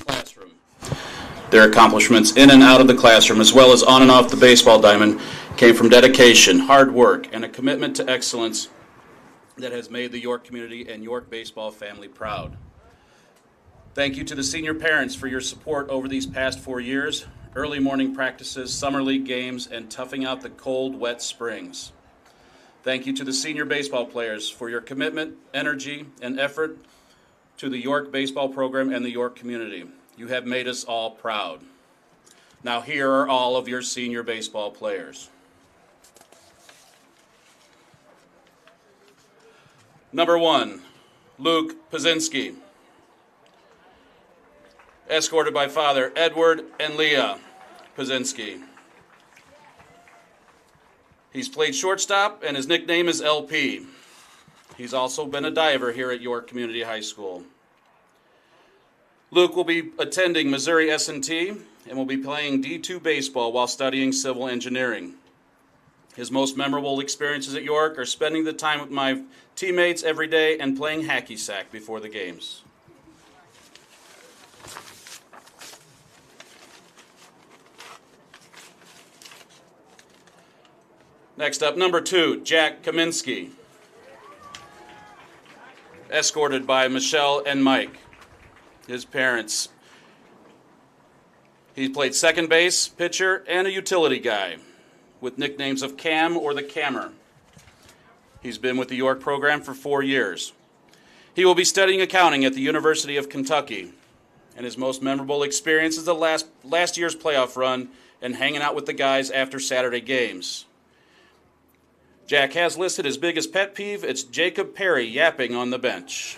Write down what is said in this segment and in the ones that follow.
classroom. Their accomplishments in and out of the classroom, as well as on and off the baseball diamond, came from dedication, hard work, and a commitment to excellence that has made the York community and York baseball family proud. Thank you to the senior parents for your support over these past 4 years, early morning practices, summer league games, and toughing out the cold, wet springs. Thank you to the senior baseball players for your commitment, energy, and effort to the York baseball program and the York community. You have made us all proud. Now here are all of your senior baseball players. Number 1, Luke Pazinski, escorted by father Edward and Leah Pazinski. He's played shortstop and his nickname is LP. He's also been a diver here at York Community High School. Luke will be attending Missouri S&T and will be playing D2 baseball while studying civil engineering. His most memorable experiences at York are spending the time with my teammates every day and playing hacky sack before the games. Next up, number 2, Jack Kaminsky, escorted by Michelle and Mike, his parents. He played second base, pitcher, and a utility guy, with nicknames of Cam or the Cammer. He's been with the York program for 4 years. He will be studying accounting at the University of Kentucky, and his most memorable experience is the last year's playoff run and hanging out with the guys after Saturday games. Jack has listed his biggest pet peeve. It's Jacob Perry yapping on the bench.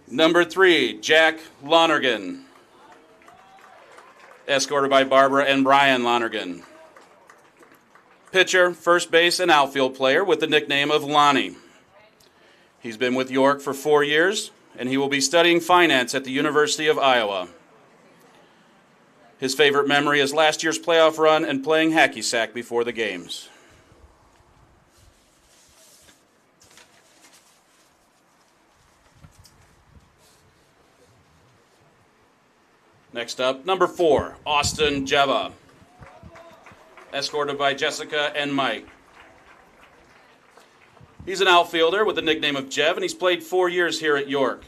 Number 3, Jack Lonergan, escorted by Barbara and Brian Lonergan. Pitcher, first base, and outfield player with the nickname of Lonnie. He's been with York for 4 years, and he will be studying finance at the University of Iowa. His favorite memory is last year's playoff run and playing hacky sack before the games. Next up, number 4, Austin Jeva, escorted by Jessica and Mike. He's an outfielder with the nickname of Jev, and he's played 4 years here at York.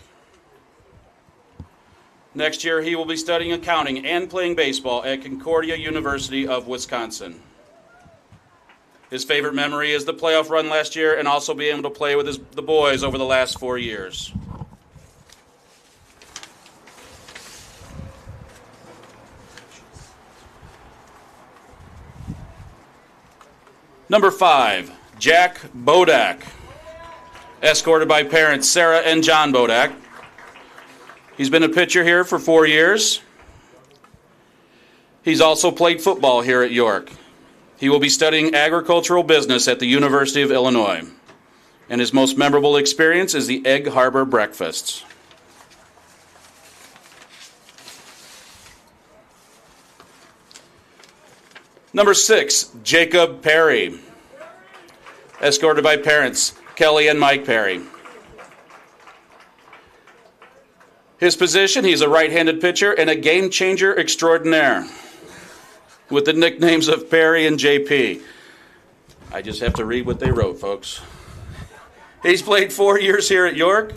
Next year, he will be studying accounting and playing baseball at Concordia University of Wisconsin. His favorite memory is the playoff run last year and also being able to play with the boys over the last 4 years. Number 5, Jack Bodak, escorted by parents Sarah and John Bodak. He's been a pitcher here for 4 years. He's also played football here at York. He will be studying agricultural business at the University of Illinois. And his most memorable experience is the Egg Harbor breakfasts. Number 6, Jacob Perry, escorted by parents Kelly and Mike Perry. His position, he's a right-handed pitcher and a game changer extraordinaire with the nicknames of Perry and JP. I just have to read what they wrote, folks. He's played 4 years here at York,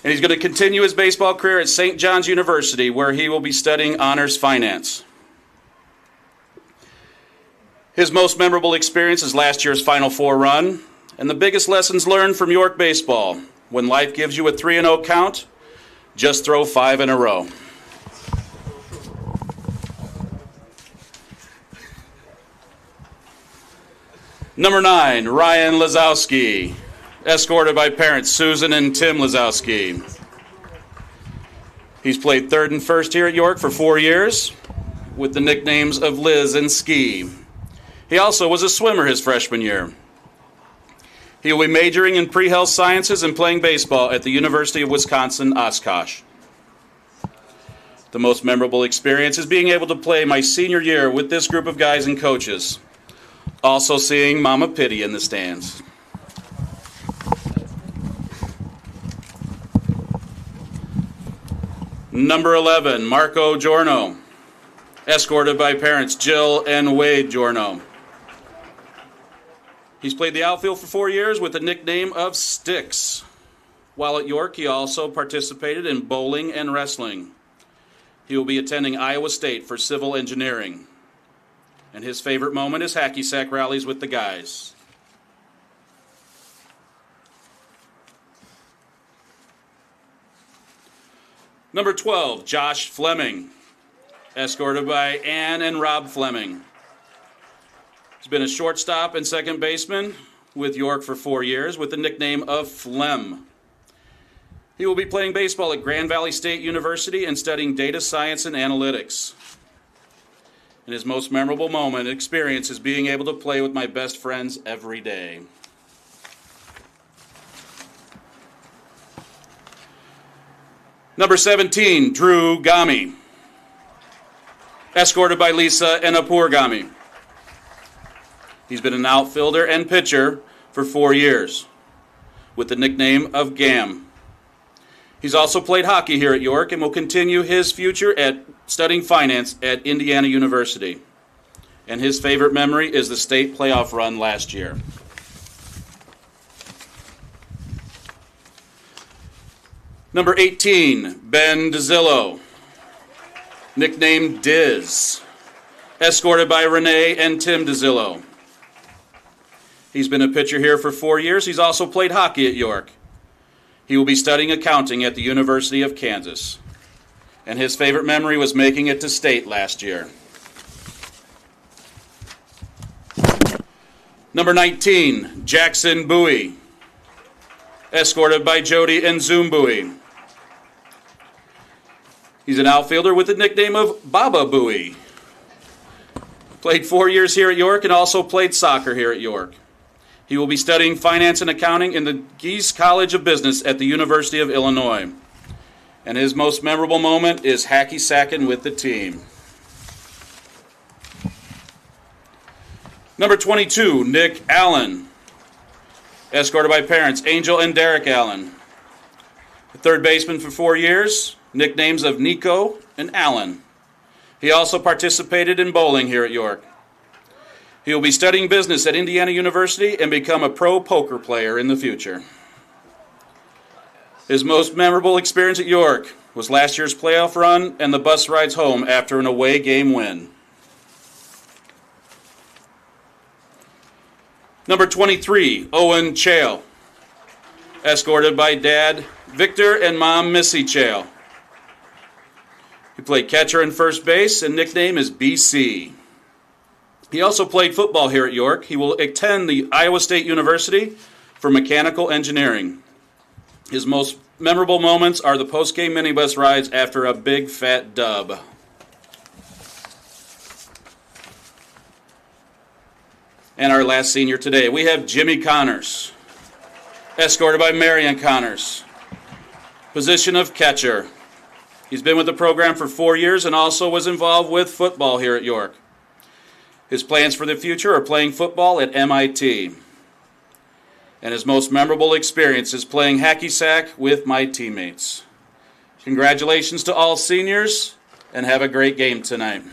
and he's going to continue his baseball career at St. John's University, where he will be studying honors finance. His most memorable experience is last year's Final Four run, and the biggest lessons learned from York baseball. When life gives you a 3-0 count, just throw 5 in a row. Number 9, Ryan Lazowski, escorted by parents Susan and Tim Lazowski. He's played third and first here at York for 4 years with the nicknames of Liz and Ski. He also was a swimmer his freshman year. He will be majoring in pre-health sciences and playing baseball at the University of Wisconsin-Oshkosh. The most memorable experience is being able to play my senior year with this group of guys and coaches. Also seeing Mama Pity in the stands. Number 11, Marco Giorno, escorted by parents Jill and Wade Giorno. He's played the outfield for 4 years with the nickname of Sticks. While at York, he also participated in bowling and wrestling. He will be attending Iowa State for civil engineering. And his favorite moment is hacky sack rallies with the guys. Number 12, Josh Fleming, escorted by Ann and Rob Fleming. He's been a shortstop and second baseman with York for 4 years with the nickname of Flem. He will be playing baseball at Grand Valley State University and studying data science and analytics. And his most memorable moment and experience is being able to play with my best friends every day. Number 17, Drew Gami, escorted by Lisa and Apur Gami. He's been an outfielder and pitcher for 4 years with the nickname of Gam. He's also played hockey here at York and will continue his future at studying finance at Indiana University. And his favorite memory is the state playoff run last year. Number 18, Ben DeZillo, nicknamed Diz, escorted by Renee and Tim DeZillo. He's been a pitcher here for 4 years. He's also played hockey at York. He will be studying accounting at the University of Kansas. And his favorite memory was making it to state last year. Number 19, Jackson Bowie, escorted by Jody and Zoom Bowie. He's an outfielder with the nickname of Baba Bowie. Played 4 years here at York and also played soccer here at York. He will be studying finance and accounting in the Gies College of Business at the University of Illinois. And his most memorable moment is hacky sacking with the team. Number 22, Nick Allen, escorted by parents Angel and Derek Allen. The third baseman for 4 years, nicknames of Nico and Allen. He also participated in bowling here at York. He will be studying business at Indiana University and become a pro poker player in the future. His most memorable experience at York was last year's playoff run and the bus rides home after an away game win. Number 23, Owen Chale, escorted by Dad Victor and Mom Missy Chale. He played catcher and first base, and nickname is BC. He also played football here at York. He will attend the Iowa State University for mechanical engineering. His most memorable moments are the post-game minibus rides after a big fat dub. And our last senior today, we have Jimmy Connors, escorted by Marion Connors, position of catcher. He's been with the program for 4 years and also was involved with football here at York. His plans for the future are playing football at MIT. And his most memorable experience is playing hacky sack with my teammates. Congratulations to all seniors, and have a great game tonight.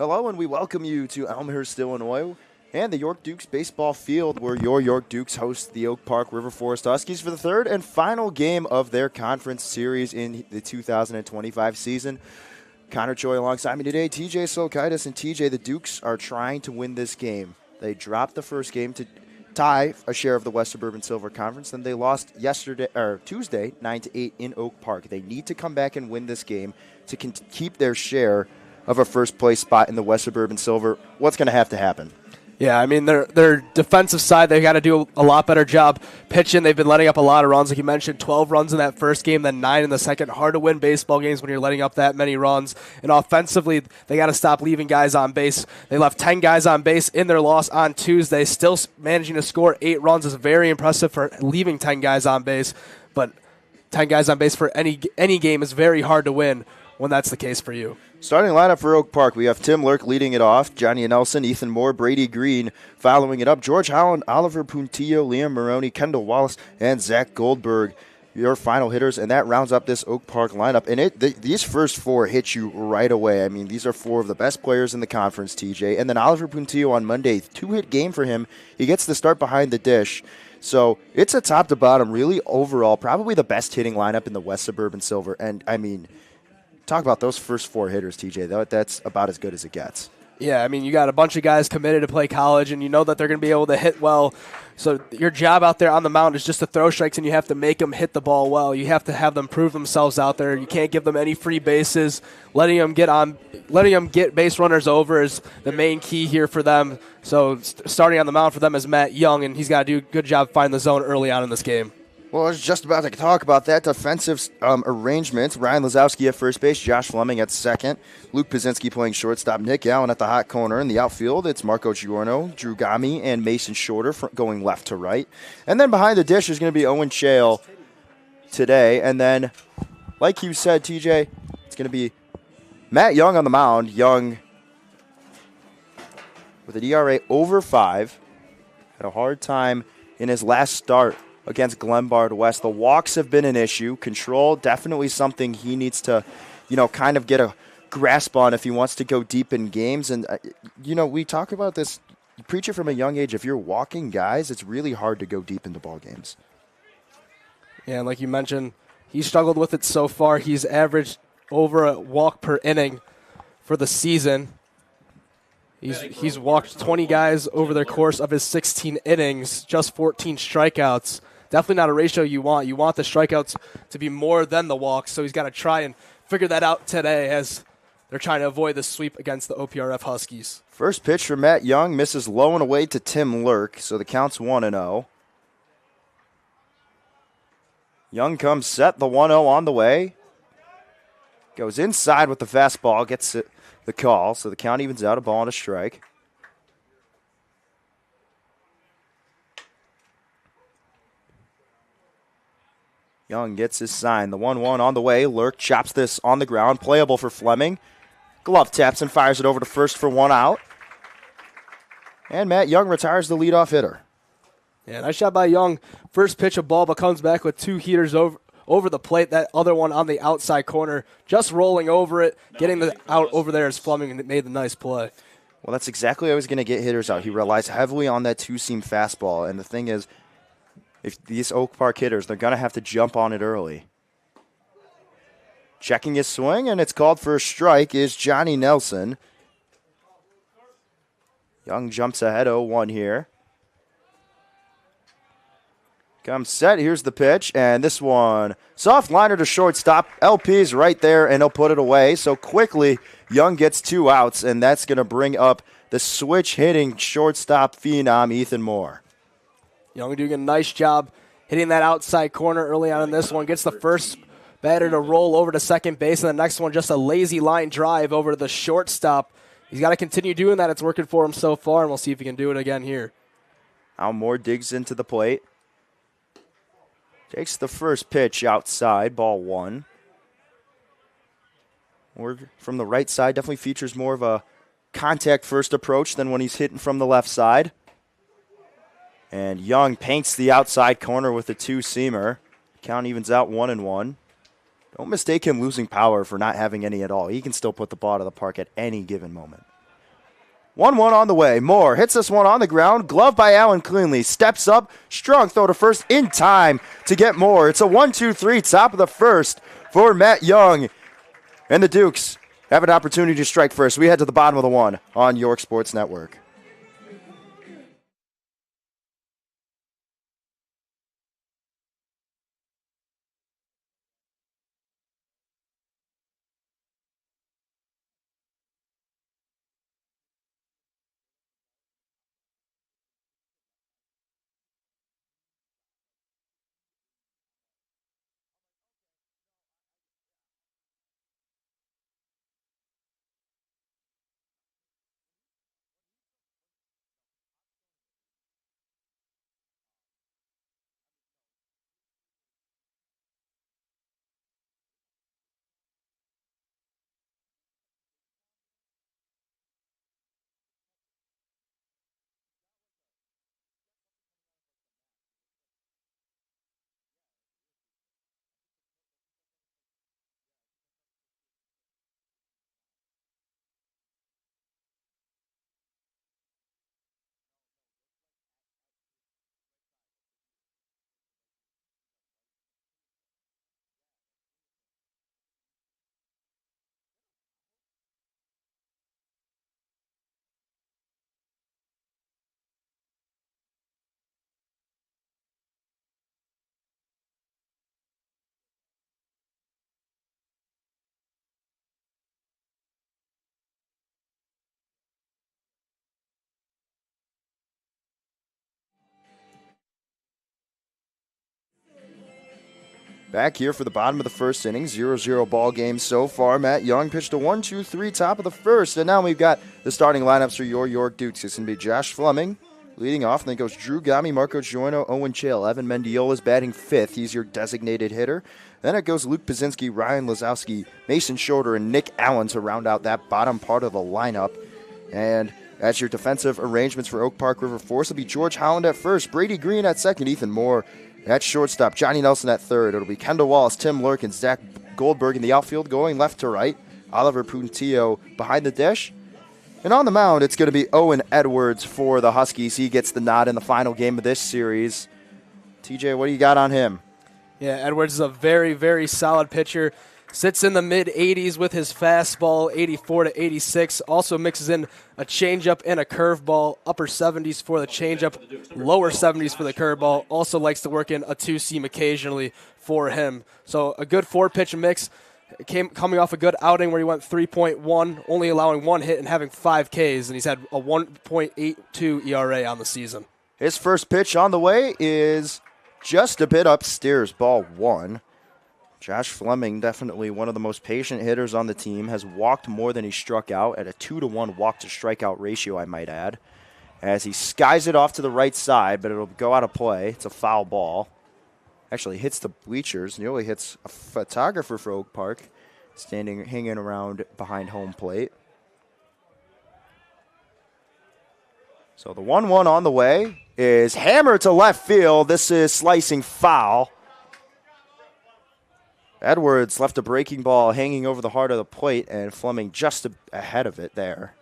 Hello, and we welcome you to Elmhurst, Illinois, and the York Dukes baseball field, where your York Dukes host the Oak Park River Forest Huskies for the third and final game of their conference series in the 2025 season. Connor Choi alongside me today, TJ Solkaitis, and TJ, the Dukes are trying to win this game. They dropped the first game to tie a share of the West Suburban Silver Conference, then they lost Tuesday 9-8 in Oak Park. They need to come back and win this game to keep their share of a first-place spot in the West Suburban Silver. What's going to have to happen? Yeah, I mean, their defensive side, they've got to do a lot better job pitching. They've been letting up a lot of runs. Like you mentioned, 12 runs in that first game, then 9 in the second. Hard to win baseball games when you're letting up that many runs. And offensively, they got to stop leaving guys on base. They left 10 guys on base in their loss on Tuesday. Still managing to score 8 runs is very impressive for leaving 10 guys on base. But 10 guys on base for any game is very hard to win when that's the case for you. Starting lineup for Oak Park, we have Tim Lurk leading it off, Johnny Nelson, Ethan Moore, Brady Green following it up, George Holland, Oliver Puntillo, Liam Maroney, Kendall Wallace, and Zach Goldberg, your final hitters, and that rounds up this Oak Park lineup. And these first 4 hit you right away. I mean, these are 4 of the best players in the conference, TJ. And then Oliver Puntillo on Monday, 2-hit game for him. He gets the start behind the dish. So it's a top to bottom, really overall, probably the best hitting lineup in the West Suburban Silver. And, I mean, talk about those first 4 hitters, TJ. That's about as good as it gets. Yeah, I mean, you got a bunch of guys committed to play college, and you know that they're going to be able to hit well. So your job out there on the mound is just to throw strikes, and you have to make them hit the ball well. You have to have them prove themselves out there. You can't give them any free bases. Letting them get base runners over is the main key here for them. So starting on the mound for them is Matt Young, and he's got to do a good job finding the zone early on in this game. Well, I was just about to talk about that defensive arrangement. Ryan Lazowski at first base, Josh Fleming at second, Luke Pazinski playing shortstop, Nick Allen at the hot corner. In the outfield, it's Marco Giorno, Drew Gami, and Mason Shorter going left to right. And then behind the dish is going to be Owen Chale today. And then, like you said, TJ, it's going to be Matt Young on the mound. Young with an ERA over 5. Had a hard time in his last start against Glenbard West. The walks have been an issue. Control, definitely something he needs to, kind of get a grasp on if he wants to go deep in games. And, we talk about this, you preach it from a young age. If you're walking guys, it's really hard to go deep into ball games. Yeah, and like you mentioned, he struggled with it so far. He's averaged over a walk per inning for the season. He's walked 20 guys over the course of his 16 innings, just 14 strikeouts. Definitely not a ratio you want. You want the strikeouts to be more than the walks, so he's got to try and figure that out today as they're trying to avoid the sweep against the OPRF Huskies. First pitch for Matt Young misses low and away to Tim Lurk, so the count's 1-0. Young comes set, the 1-0 on the way. Goes inside with the fastball, gets the call, so the count evens out, a ball and a strike. Young gets his sign. The 1-1 on the way. Lurk chops this on the ground. Playable for Fleming. Glove taps and fires it over to first for 1 out. And Matt Young retires the leadoff hitter. Yeah, nice shot by Young. First pitch of ball, but comes back with 2 heaters over the plate. That other one on the outside corner, just rolling over it. Getting the out over there as Fleming made the nice play. Well, that's exactly how he's going to get hitters out. He relies heavily on that 2-seam fastball. And the thing is, if these Oak Park hitters, they're going to have to jump on it early. Checking his swing, and it's called for a strike, is Johnny Nelson. Young jumps ahead 0-1 here. Comes set, here's the pitch, and this one, soft liner to shortstop. LP's right there, and he'll put it away. So quickly, Young gets 2 outs, and that's going to bring up the switch-hitting shortstop phenom, Ethan Moore. Young doing a nice job hitting that outside corner early on in this one. Gets the first batter to roll over to second base, and the next one just a lazy line drive over to the shortstop. He's got to continue doing that. It's working for him so far, and we'll see if he can do it again here. Now Moore digs into the plate. Takes the first pitch outside, ball 1. Moore from the right side definitely features more of a contact-first approach than when he's hitting from the left side. And Young paints the outside corner with a 2-seamer. Count evens out 1-1. Don't mistake him losing power for not having any at all. He can still put the ball to the park at any given moment. 1-1 on the way. Moore hits this one on the ground. Glove by Allen cleanly. Steps up. Strong throw to first in time to get Moore. It's a 1-2-3 top of the first for Matt Young. And the Dukes have an opportunity to strike first. We head to the bottom of the one on York Sports Network. Back here for the bottom of the first inning, 0-0 ball game so far. Matt Young pitched a 1-2-3 top of the first, and now we've got the starting lineups for your York Dukes. It's going to be Josh Fleming leading off, and then goes Drew Gami, Marco Gioino, Owen Chael. Evan Mendiola's batting fifth. He's your designated hitter. Then it goes Luke Pazinski, Ryan Lazowski, Mason Schroeder, and Nick Allen to round out that bottom part of the lineup. And as your defensive arrangements for Oak Park River Forest will be George Holland at first, Brady Green at second, Ethan Moore at shortstop, Johnny Nelson at third. It'll be Kendall Wallace, Tim Lurkin, Zach Goldberg in the outfield going left to right. Oliver Puntillo behind the dish. And on the mound, it's going to be Owen Edwards for the Huskies. He gets the nod in the final game of this series. TJ, what do you got on him? Yeah, Edwards is a very, very solid pitcher. Sits in the mid-80s with his fastball, 84 to 86. Also mixes in a changeup and a curveball, upper 70s for the changeup, lower 70s for the curveball. Also likes to work in a two-seam occasionally for him. So a good four-pitch mix. Coming off a good outing where he went 3.1, only allowing one hit and having 5 Ks, and he's had a 1.82 ERA on the season. His first pitch on the way is just a bit upstairs, ball one. Josh Fleming, definitely one of the most patient hitters on the team, has walked more than he struck out at a 2-to-1 walk-to-strikeout ratio, I might add, as he skies it off to the right side, but it'll go out of play. It's a foul ball. Actually hits the bleachers, nearly hits a photographer for Oak Park, hanging around behind home plate. So the 1-1 on the way is hammered to left field. This is slicing foul. Edwards left a breaking ball hanging over the heart of the plate, and Fleming just ahead of it there.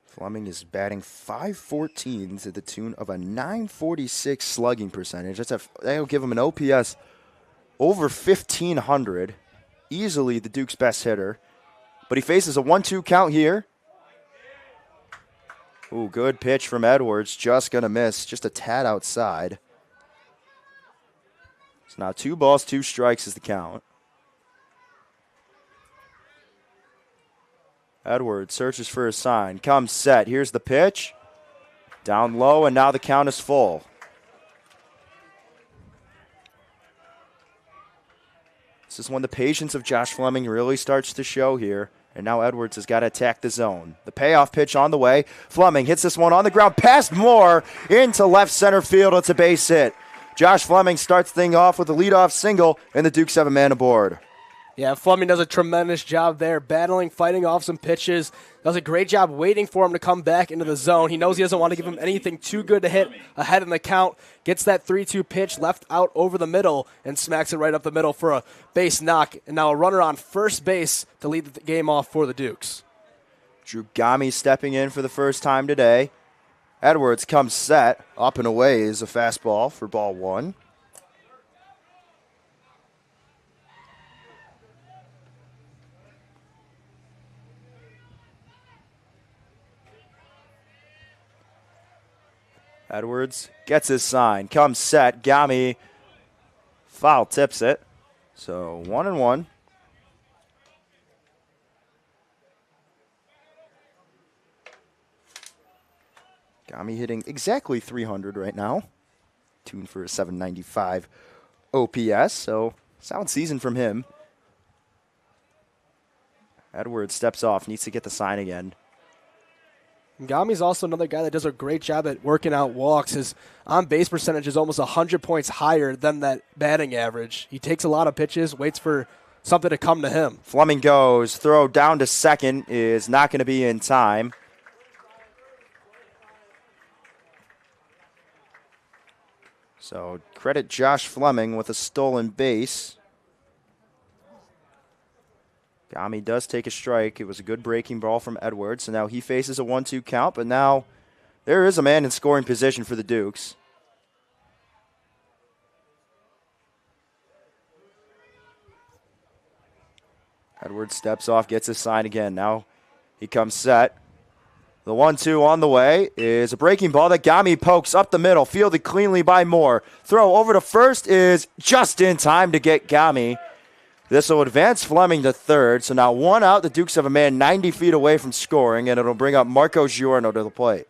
Fleming is batting .514 to the tune of a .946 slugging percentage. That'll give him an OPS over 1,500. Easily the Duke's best hitter. But he faces a 1-2 count here. Ooh, good pitch from Edwards. Just going to miss. Just a tad outside. So now 2 balls, 2 strikes is the count. Edwards searches for a sign. Comes set. Here's the pitch. Down low, and now the count is full. This is when the patience of Josh Fleming really starts to show here. And now Edwards has got to attack the zone. The payoff pitch on the way. Fleming hits this one on the ground past Moore into left center field. It's a base hit. Josh Fleming starts things off with a leadoff single, and the Dukes have a man aboard. Yeah, Fleming does a tremendous job there, battling, fighting off some pitches. Does a great job waiting for him to come back into the zone. He knows he doesn't want to give him anything too good to hit ahead in the count. Gets that 3-2 pitch left out over the middle and smacks it right up the middle for a base knock. And now a runner on first base to lead the game off for the Dukes. Drew Gami stepping in for the first time today. Edwards comes set. Up and away is a fastball for ball one. Edwards gets his sign, comes set. Gami foul tips it. So 1-1. Gami hitting exactly 300 right now. Tuned for a 795 OPS. So sound season from him. Edwards steps off, needs to get the sign again. Gami's also another guy that does a great job at working out walks. His on-base percentage is almost 100 points higher than that batting average. He takes a lot of pitches, waits for something to come to him. Fleming goes. Throw down to second is not going to be in time. So credit Josh Fleming with a stolen base. Gami does take a strike. It was a good breaking ball from Edwards. So now he faces a 1-2 count, but now there is a man in scoring position for the Dukes. Edwards steps off, gets his sign again. Now he comes set. The 1-2 on the way is a breaking ball that Gami pokes up the middle, fielded cleanly by Moore. Throw over to first is just in time to get Gami. This will advance Fleming to third. So now one out. The Dukes have a man 90 feet away from scoring, and it'll bring up Marco Giorno to the plate.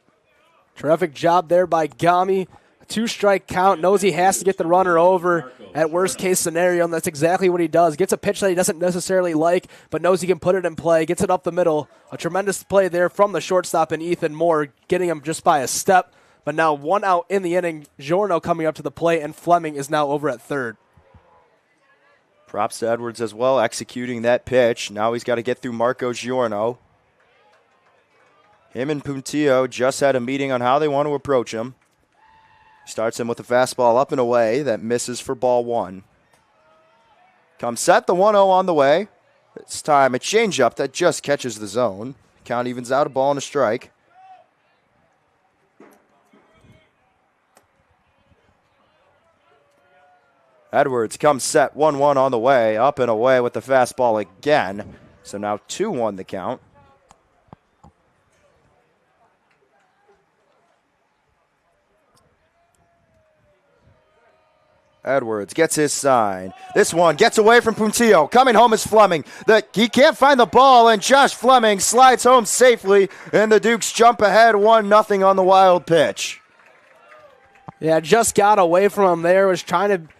Terrific job there by Gami. A 2-strike count. Knows he has to get the runner over at worst case scenario, and that's exactly what he does. Gets a pitch that he doesn't necessarily like, but knows he can put it in play. Gets it up the middle. A tremendous play there from the shortstop in Ethan Moore, getting him just by a step. But now one out in the inning. Giorno coming up to the plate, and Fleming is now over at third. Props to Edwards as well, executing that pitch. Now he's got to get through Marco Giorno. Him and Puntillo just had a meeting on how they want to approach him. Starts him with a fastball up and away that misses for ball one. Comes set, the 1-0 on the way. This time a changeup that just catches the zone. Count evens out, a ball and a strike. Edwards comes set, 1-1 on the way, up and away with the fastball again. So now 2-1 the count. Edwards gets his sign. This one gets away from Puntillo. Coming home is Fleming. He can't find the ball, and Josh Fleming slides home safely, and the Dukes jump ahead 1-0 on the wild pitch. Yeah, just got away from him there. Was trying to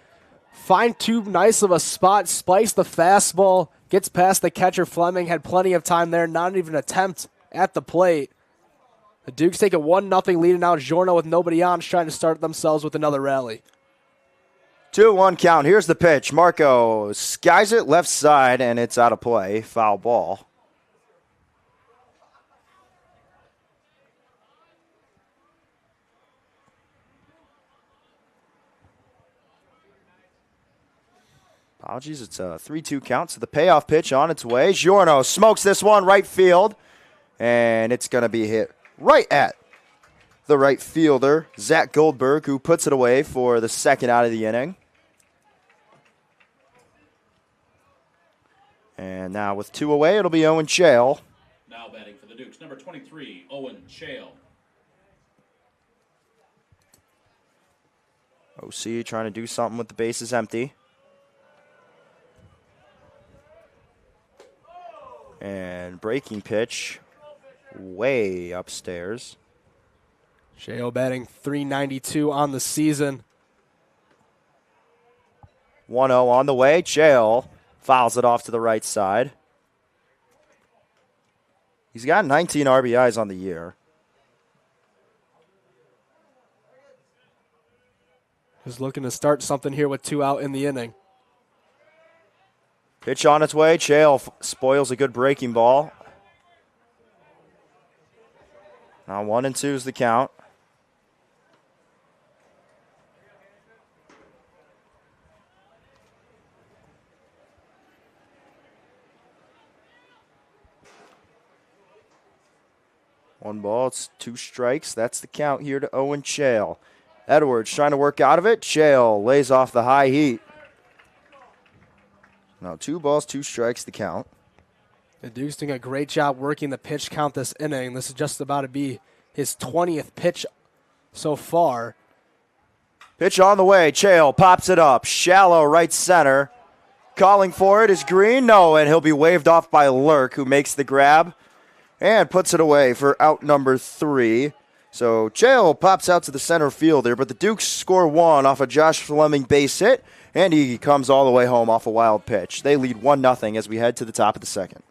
find too nice of a spot, spikes the fastball, gets past the catcher. Fleming had plenty of time there, not even an attempt at the plate. The Dukes take a 1-0 lead, and now Giorno with nobody on, trying to start themselves with another rally. 2-1 count. Here's the pitch. Marco skies it left side, and it's out of play. Foul ball. Apologies, it's a 3-2 count, so the payoff pitch on its way. Giorno smokes this one right field, and it's going to be hit right at the right fielder, Zach Goldberg, who puts it away for the second out of the inning. And now with 2 away, it'll be Owen Chale. Now batting for the Dukes, number 23, Owen Chale. OC trying to do something with the bases empty. And breaking pitch way upstairs. Chale batting .392 on the season. 1-0 on the way. Chale fouls it off to the right side. He's got 19 RBIs on the year. Just looking to start something here with 2 out in the inning. Pitch on its way. Chael spoils a good breaking ball. Now 1-2 is the count. One ball, it's 2 strikes. That's the count here to Owen Chael. Edwards trying to work out of it. Chael lays off the high heat. Now 2 balls, 2 strikes, the count. The Duke's doing a great job working the pitch count this inning. This is just about to be his 20th pitch so far. Pitch on the way. Chael pops it up. Shallow right center. Calling for it is Green. No, and he'll be waved off by Lurk, who makes the grab and puts it away for out number 3. So Chael pops out to the center fielder, but the Dukes score 1 off a Josh Fleming base hit, and he comes all the way home off a wild pitch. They lead 1-0 as we head to the top of the second.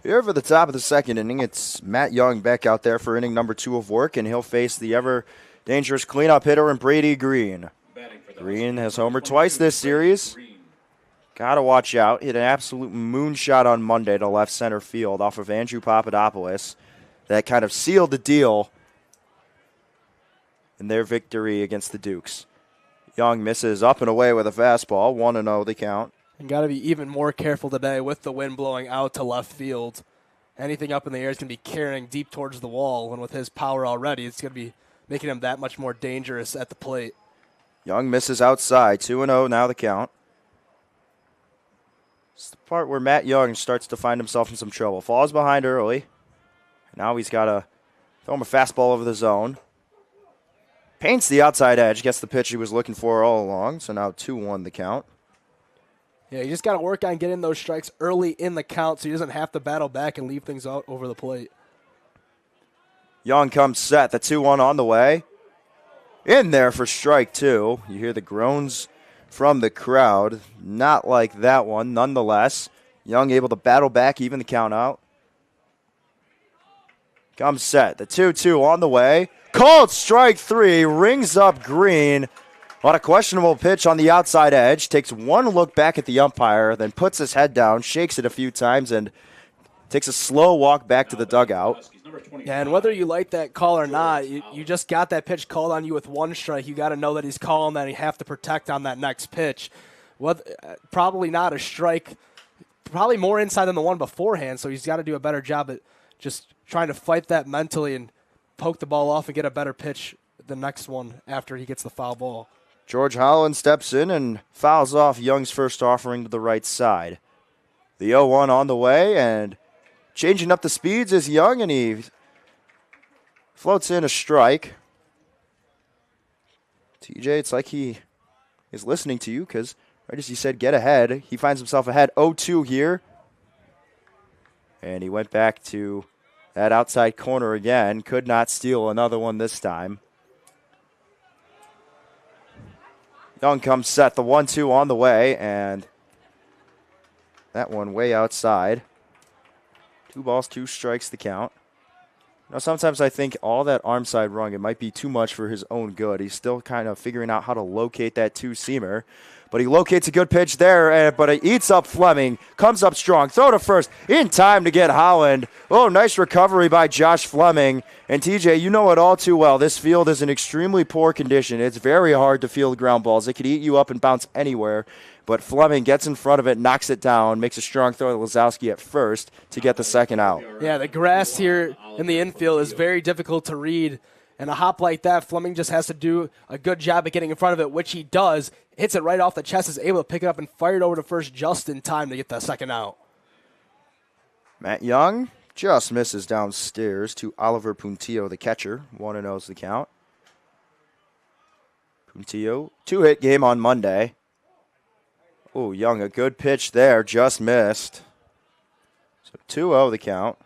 Here for the top of the second inning, it's Matt Young back out there for inning number 2 of work, and he'll face the ever-dangerous cleanup hitter in Brady Green. Green has homered twice this series. Got to watch out. Hit an absolute moonshot on Monday to left center field off of Andrew Papadopoulos. That kind of sealed the deal in their victory against the Dukes. Young misses up and away with a fastball. 1-0 the count. And got to be even more careful today with the wind blowing out to left field. Anything up in the air is going to be carrying deep towards the wall, and with his power already, it's going to be making him that much more dangerous at the plate. Young misses outside. 2-0 now the count. It's the part where Matt Young starts to find himself in some trouble. Falls behind early. Now he's got to throw him a fastball over the zone. Paints the outside edge. Gets the pitch he was looking for all along. So now 2-1 the count. Yeah, you just got to work on getting those strikes early in the count so he doesn't have to battle back and leave things out over the plate. Young comes set. The 2-1 on the way. In there for strike 2. You hear the groans from the crowd. Not like that one. Nonetheless, Young able to battle back, even the count out. Comes set. The 2-2 on the way. Called strike 3. Rings up Green. On a questionable pitch on the outside edge. Takes one look back at the umpire, then puts his head down, shakes it a few times, and takes a slow walk back to the dugout. Yeah, and whether you like that call or not, you just got that pitch called on you with 1 strike. You got to know that he's calling that, and you have to protect on that next pitch. Probably not a strike, probably more inside than the one beforehand, so he's got to do a better job at just trying to fight that mentally and poke the ball off and get a better pitch the next one after he gets the foul ball. George Holland steps in and fouls off Young's first offering to the right side. The 0-1 on the way, and changing up the speeds is Young, and he floats in a strike. TJ, it's like he is listening to you because right as he said get ahead, he finds himself ahead 0-2 here. And he went back to that outside corner again. Could not steal another one this time. Young comes set, the 1-2 on the way, and that one way outside. 2 balls, 2 strikes the count. Now, sometimes I think all that arm side rung, it might be too much for his own good. He's still kind of figuring out how to locate that 2-seamer. But he locates a good pitch there, but it eats up Fleming. Comes up strong. Throw to first. In time to get Holland. Oh, nice recovery by Josh Fleming. And TJ, you know it all too well. This field is in extremely poor condition. It's very hard to field ground balls. It could eat you up and bounce anywhere. But Fleming gets in front of it, knocks it down, makes a strong throw to Lazowski at first to get the second out. Yeah, the grass here in the infield is very difficult to read. And a hop like that, Fleming just has to do a good job at getting in front of it, which he does. Hits it right off the chest, is able to pick it up and fire it over to first just in time to get the second out. Matt Young just misses downstairs to Oliver Puntillo, the catcher. 1-0 is the count. Puntillo, 2-hit game on Monday. Oh, Young, a good pitch there, just missed. So 2-0 the count.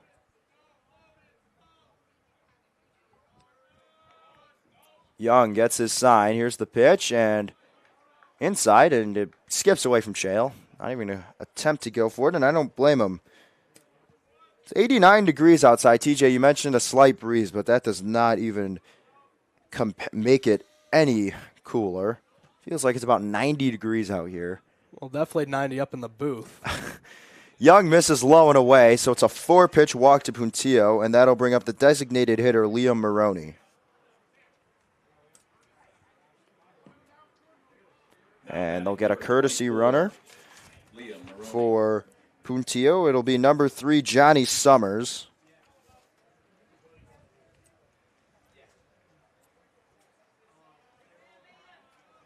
Young gets his sign. Here's the pitch, and inside, and it skips away from Shale. Not even going to attempt to go for it, and I don't blame him. It's 89 degrees outside. TJ, you mentioned a slight breeze, but that does not even make it any cooler. Feels like it's about 90 degrees out here. Well, definitely 90 up in the booth. Young misses low and away, so it's a 4-pitch walk to Puntillo, and that'll bring up the designated hitter, Liam Maroney. And they'll get a courtesy runner for Puntillo. It'll be number 3, Johnny Summers.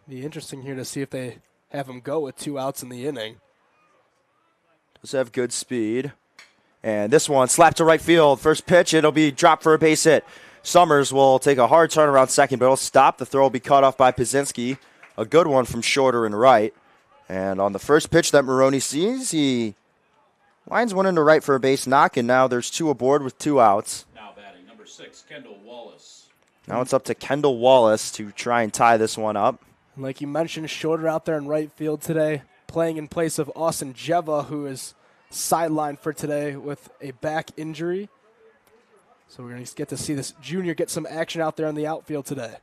Be interesting here to see if they have him go with 2 outs in the inning. Does have good speed. And this one slapped to right field. First pitch, it'll be dropped for a base hit. Summers will take a hard turn around second, but it'll stop. The throw will be cut off by Pazinski. A good one from shorter and right. And on the first pitch that Maroney sees, he lines one into right for a base knock, and now there's 2 aboard with 2 outs. Now batting, number 6, Kendall Wallace. Now it's up to Kendall Wallace to try and tie this one up. Like you mentioned, shorter out there in right field today, playing in place of Austin Jeva, who is sidelined for today with a back injury. So we're going to get to see this junior get some action out there in the outfield today.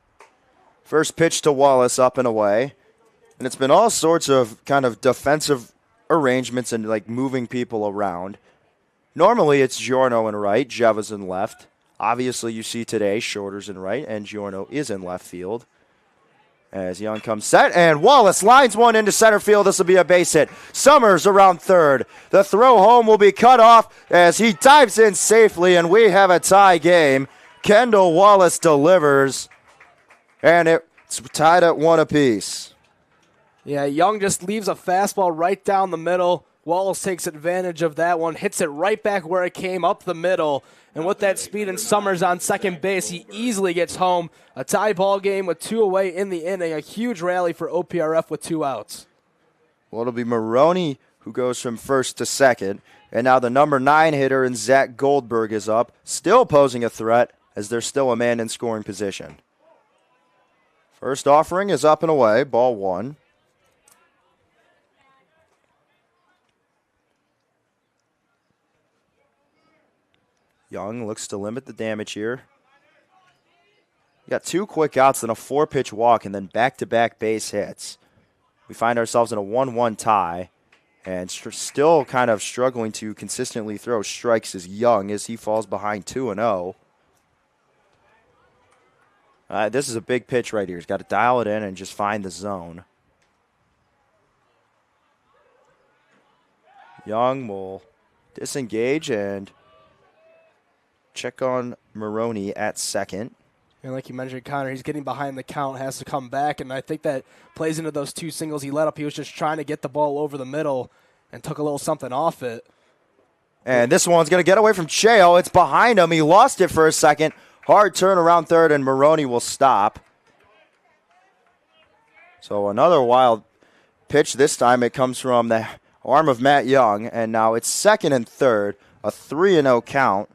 First pitch to Wallace, up and away. And it's been all sorts of kind of defensive arrangements and like moving people around. Normally it's Giorno in right, Jeva's in left. Obviously you see today Shorter's in right and Giorno is in left field. As Young comes set, and Wallace lines one into center field. This will be a base hit. Summers around third. The throw home will be cut off as he dives in safely, and we have a tie game. Kendall Wallace delivers, and it's tied at 1 apiece. Yeah, Young just leaves a fastball right down the middle. Wallace takes advantage of that one, hits it right back where it came, up the middle. And with that speed and Summers on second base, he easily gets home. A tie ball game with 2 away in the inning. A huge rally for OPRF with 2 outs. Well, it'll be Maroney who goes from first to second. And now the number 9 hitter and Zach Goldberg is up, still posing a threat as there's still a man in scoring position. First offering is up and away, ball 1. Young looks to limit the damage here. You got 2 quick outs, then a 4-pitch walk, and then back-to-back base hits. We find ourselves in a 1-1 tie, and still kind of struggling to consistently throw strikes is Young as he falls behind 2-0. This is a big pitch right here. He's got to dial it in and just find the zone. Young will disengage and check on Maroney at second. And like you mentioned, Connor, he's getting behind the count, has to come back, and I think that plays into those 2 singles he let up. He was just trying to get the ball over the middle and took a little something off it. And this one's going to get away from Choi. It's behind him. He lost it for a second. Hard turn around third, and Maroney will stop. So another wild pitch. This time it comes from the arm of Matt Young, and now it's 2nd and 3rd, a 3-0 count.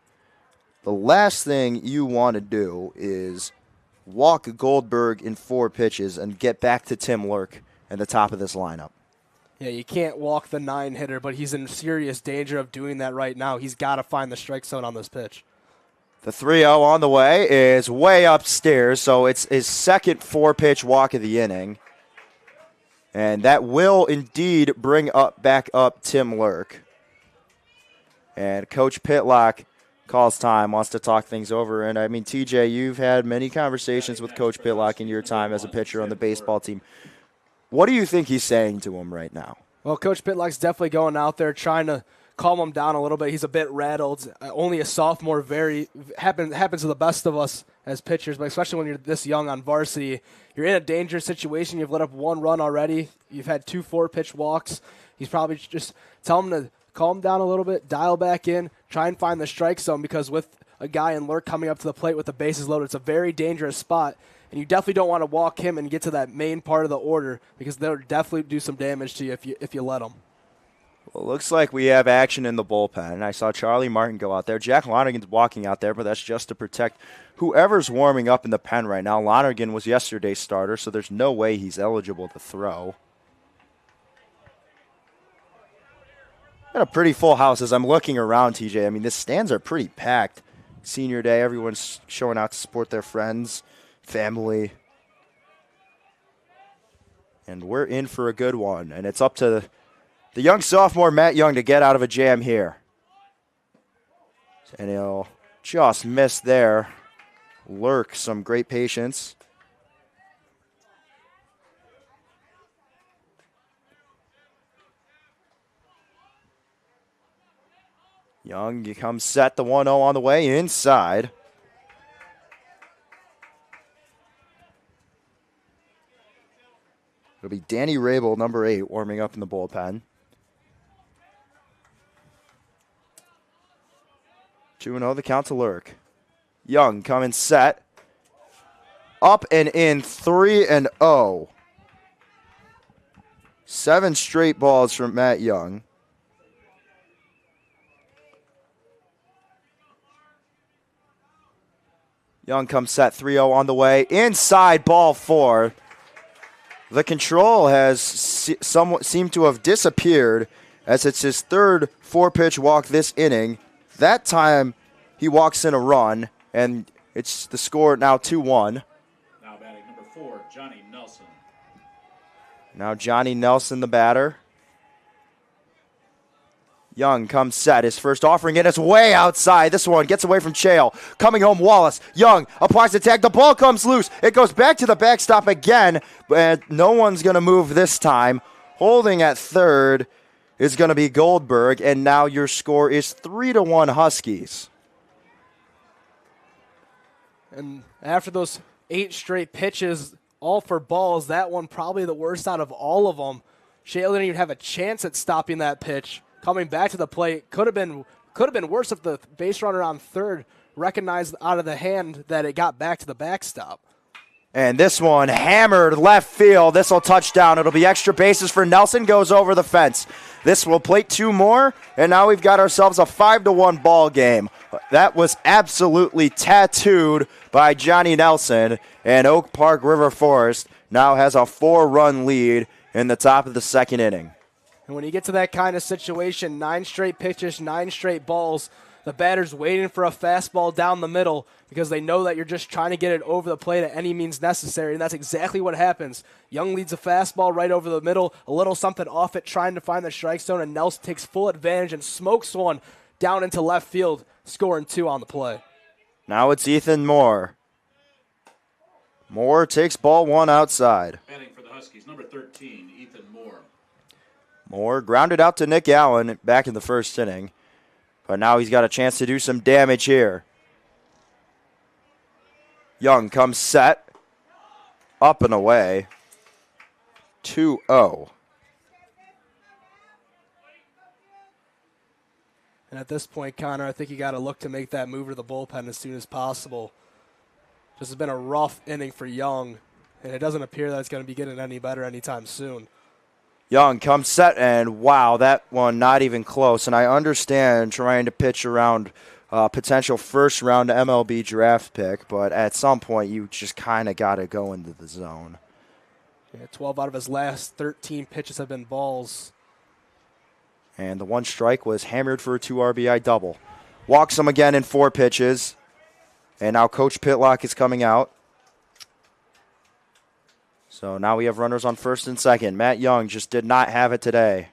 The last thing you want to do is walk Goldberg in 4 pitches and get back to Tim Lurk at the top of this lineup. Yeah, you can't walk the 9-hitter, but he's in serious danger of doing that right now. He's got to find the strike zone on this pitch. The 3-0 on the way is way upstairs, so it's his 2nd 4-pitch walk of the inning. And that will indeed bring back up Tim Lurk. And Coach Pitlock calls time, wants to talk things over. And, I mean, TJ, you've had many conversations with Coach Pitlock in your time as a pitcher on the baseball team. What do you think he's saying to him right now? Well, Coach Pitlock's definitely going out there trying to calm him down a little bit. He's a bit rattled. Only a sophomore happens to the best of us as pitchers, but especially when you're this young on varsity. You're in a dangerous situation. You've let up 1 run already. You've had 2 4-pitch walks. He's probably just tell him to calm down a little bit, dial back in, try and find the strike zone, because with a guy in Lurk coming up to the plate with the bases loaded, it's a very dangerous spot. And you definitely don't want to walk him and get to that main part of the order, because they'll definitely do some damage to you if you let them. Well, it looks like we have action in the bullpen. I saw Charlie Martin go out there. Jack Lonergan's walking out there, but that's just to protect whoever's warming up in the pen right now. Lonergan was yesterday's starter, so there's no way he's eligible to throw. Got a pretty full house as I'm looking around, TJ. I mean, the stands are pretty packed. Senior day, everyone's showing out to support their friends, family. And we're in for a good one. And it's up to the young sophomore, Matt Young, to get out of a jam here. And he'll just miss there. Lurk, some great patience. Young comes set, the 1-0 on the way inside. It'll be Danny Rabel, number 8, warming up in the bullpen. 2-0 the count to Lurk. Young coming set. Up and in, 3-0. 7 straight balls from Matt Young. Young comes set, 3-0 on the way. Inside, ball 4. The control has somewhat seemed to have disappeared, as it's his 3rd 4-pitch walk this inning. That time he walks in a run, and it's the score now 2-1. Now batting number 4, Johnny Nelson. Now Johnny Nelson, the batter. Young comes set. His first offering, and it's way outside. This one gets away from Choi. Coming home, Wallace. Young applies the tag. The ball comes loose. It goes back to the backstop again, but no one's going to move this time. Holding at 3rd is going to be Goldberg, and now your score is 3-1 Huskies. And after those 8 straight pitches, all for balls, that one probably the worst out of all of them. Shea didn't even have a chance at stopping that pitch. Coming back to the plate, could have been worse if the base runner on 3rd recognized out of the hand that it got back to the backstop. And this one hammered left field. This will touchdown. It'll be extra bases for Nelson. Goes over the fence. This will plate 2 more, and now we've got ourselves a 5-1 ball game. That was absolutely tattooed by Johnny Nelson, and Oak Park River Forest now has a 4-run lead in the top of the 2nd inning. And when you get to that kind of situation, 9 straight pitches, 9 straight balls, the batter's waiting for a fastball down the middle because they know that you're just trying to get it over the plate at any means necessary, and that's exactly what happens. Young leads a fastball right over the middle, a little something off it, trying to find the strike zone, and Nelson takes full advantage and smokes one down into left field, scoring 2 on the play. Now it's Ethan Moore. Moore takes ball 1 outside. Batting for the Huskies, number 13, Ethan Moore. Moore grounded out to Nick Allen back in the 1st inning. But now he's got a chance to do some damage here. Young comes set. Up and away. 2-0. And at this point, Connor, I think you got to look to make that move to the bullpen as soon as possible. This has been a rough inning for Young. and it doesn't appear that it's going to be getting any better anytime soon. Young comes set, and wow, that one not even close. And I understand trying to pitch around potential first-round MLB draft pick, but at some point you just kind of got to go into the zone. Yeah, 12 out of his last 13 pitches have been balls. And the one strike was hammered for a 2 RBI double. Walks him again in 4 pitches. And now Coach Pitlock is coming out. So now we have runners on first and second. Matt Young just did not have it today.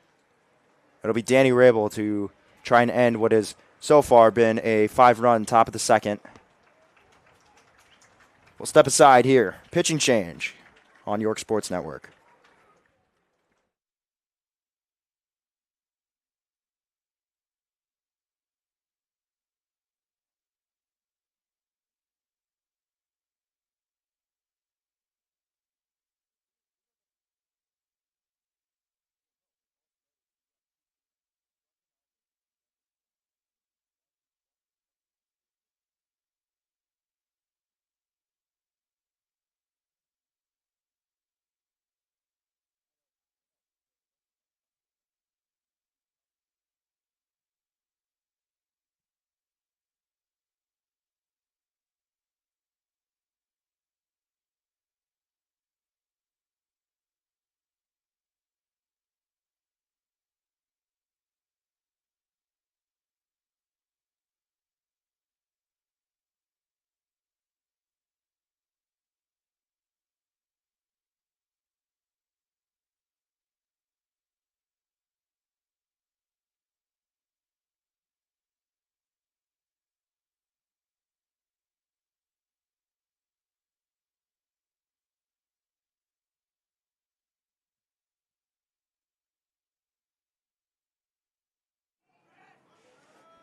It'll be Danny Rabel to try and end what has so far been a 5-run top of the second. We'll step aside here. Pitching change on York Sports Network.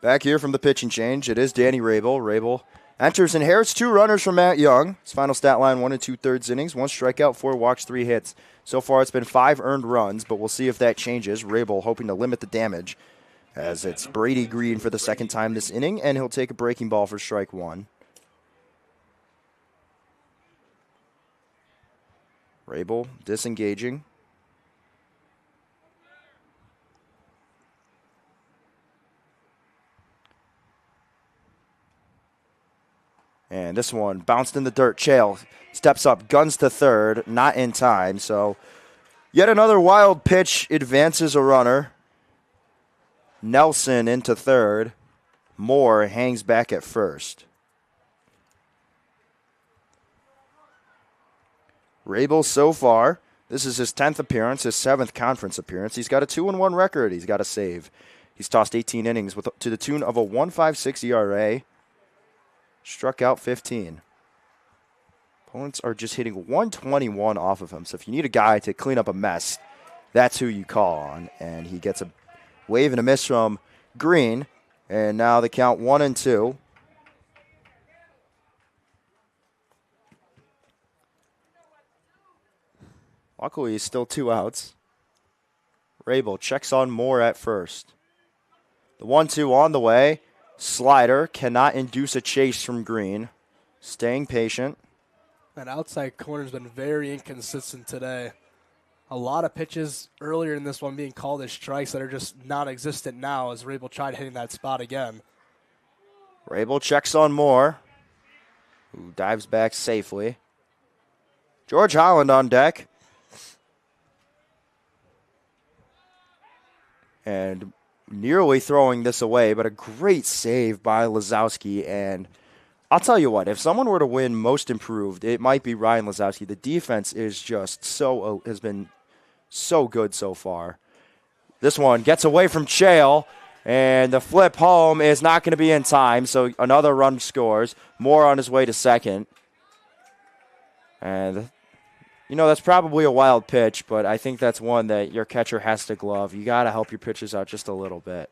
Back here from the pitching change, it is Danny Rabel. Rabel enters and inherits 2 runners from Matt Young. His final stat line, 1 2/3 innings, 1 strikeout, 4 walks, 3 hits. So far it's been 5 earned runs, but we'll see if that changes. Rabel hoping to limit the damage as it's Brady Green for the second time this inning, and he'll take a breaking ball for strike 1. Rabel disengaging. And this one bounced in the dirt. Chael steps up, guns to third, not in time. So yet another wild pitch advances a runner. Nelson into third. Moore hangs back at first. Rabel so far, this is his 10th appearance, his 7th conference appearance. He's got a 2-1 record. He's got a save. He's tossed 18 innings to the tune of a 1.56 ERA. Struck out 15. Opponents are just hitting 121 off of him. So if you need a guy to clean up a mess, that's who you call on. And he gets a wave and a miss from Green. And now the count 1-2. Luckily, he's still 2 outs. Rabel checks on Moore at first. The 1-2 on the way. Slider cannot induce a chase from Green. Staying patient. That outside corner's been very inconsistent today. A lot of pitches earlier in this one being called as strikes that are just non-existent now as Rabel tried hitting that spot again. Rabel checks on Moore, who dives back safely. George Holland on deck. And nearly throwing this away, but a great save by Lazowski. And I'll tell you what, if someone were to win Most Improved, it might be Ryan Lazowski. The defense is just has been so good so far. This one gets away from Chael, and the flip home is not going to be in time, so another run scores. Moore on his way to second. And that's probably a wild pitch, but I think that's one that your catcher has to glove. You got to help your pitchers out just a little bit.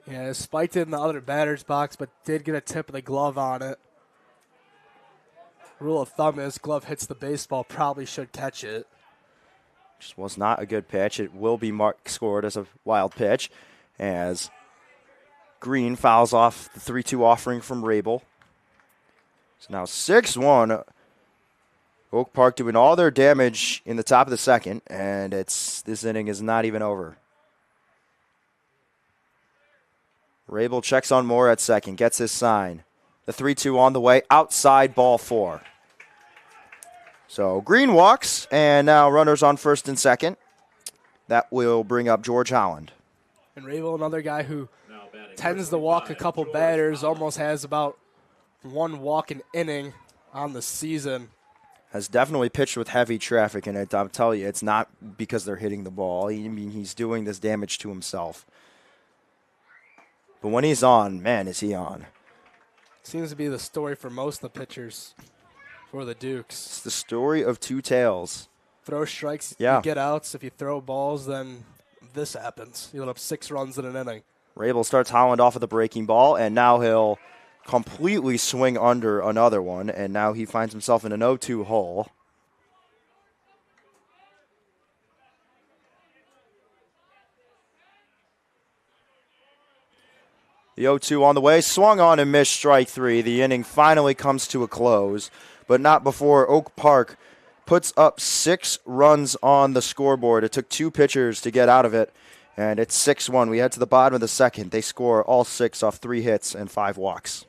Yeah, spiked it in the other batter's box, but did get a tip of the glove on it. Rule of thumb is glove hits the baseball, probably should catch it. Just was not a good pitch. It will be scored as a wild pitch as Green fouls off the 3-2 offering from Rabel. So now 6-1. Oak Park doing all their damage in the top of the second, and this inning is not even over. Rabel checks on Moore at second, gets his sign. The 3-2 on the way, outside ball 4. So Green walks, and now runners on first and second. That will bring up George Holland. And Rabel, another guy who tends to walk a couple batters, almost has about 1 walk an inning on the season. Has definitely pitched with heavy traffic in it. I'll tell you, it's not because they're hitting the ball. He's doing this damage to himself. But when he's on, man, is he on. Seems to be the story for most of the pitchers for the Dukes. It's the story of two tales. Throw strikes, yeah. You get outs. If you throw balls, then this happens. You let up 6 runs in an inning. Rabel starts Holland off of the breaking ball, and now he'll completely swing under another one, and now he finds himself in an 0-2 hole. The 0-2 on the way, swung on and missed, strike 3. The inning finally comes to a close, but not before Oak Park puts up 6 runs on the scoreboard. It took 2 pitchers to get out of it, and it's 6-1. We head to the bottom of the second. They score all 6 off 3 hits and 5 walks.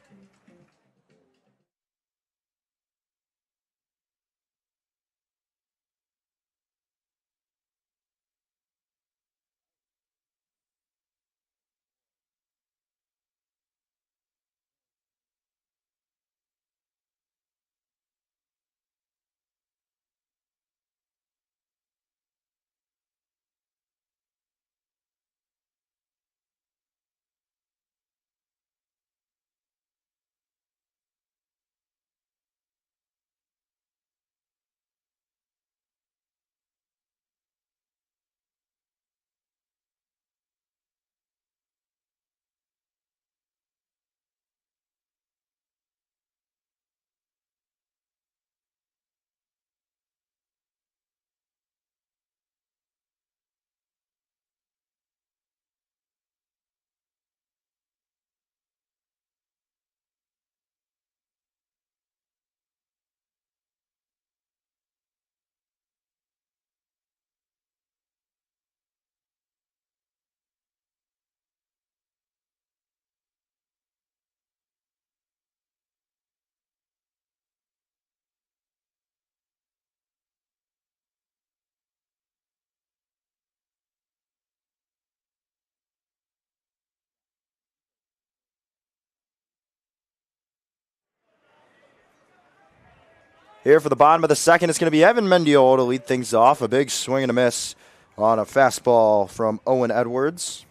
Here for the bottom of the second, it's going to be Evan Mendiola to lead things off. A big swing and a miss on a fastball from Owen Edwards.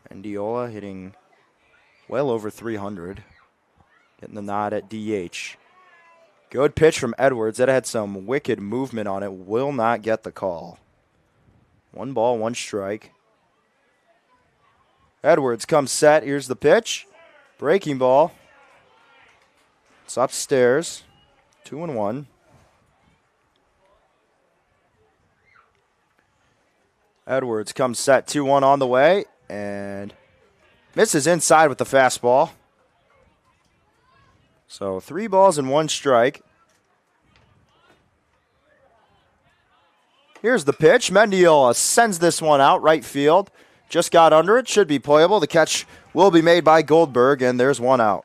Mendiola hitting well over 300. Getting the nod at DH. Good pitch from Edwards. That had some wicked movement on it. Will not get the call. 1 ball, 1 strike. Edwards comes set. Here's the pitch. Breaking ball. It's upstairs. 2-1. Edwards comes set. 2-1 on the way. And misses inside with the fastball. So 3 balls and 1 strike. Here's the pitch. Mendiola sends this one out right field. Just got under it. Should be playable. The catch will be made by Goldberg, and there's 1 out.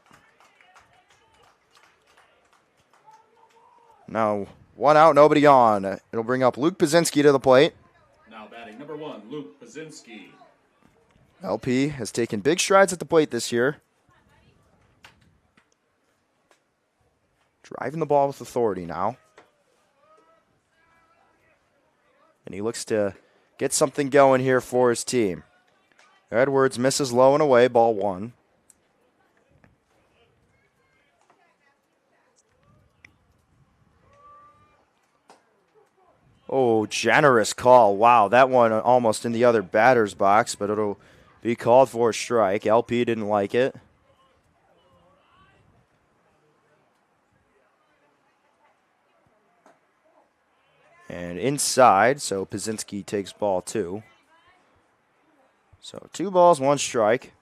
Now, 1 out, nobody on. It'll bring up Luke Pazinski to the plate. Now batting number 1, Luke Pazinski. LP has taken big strides at the plate this year. Driving the ball with authority now. And he looks to get something going here for his team. Edwards misses low and away, ball 1. Oh, generous call. Wow, that one almost in the other batter's box, but it'll be called for a strike. LP didn't like it. And inside, so Pazinski takes ball 2. So 2 balls, 1 strike.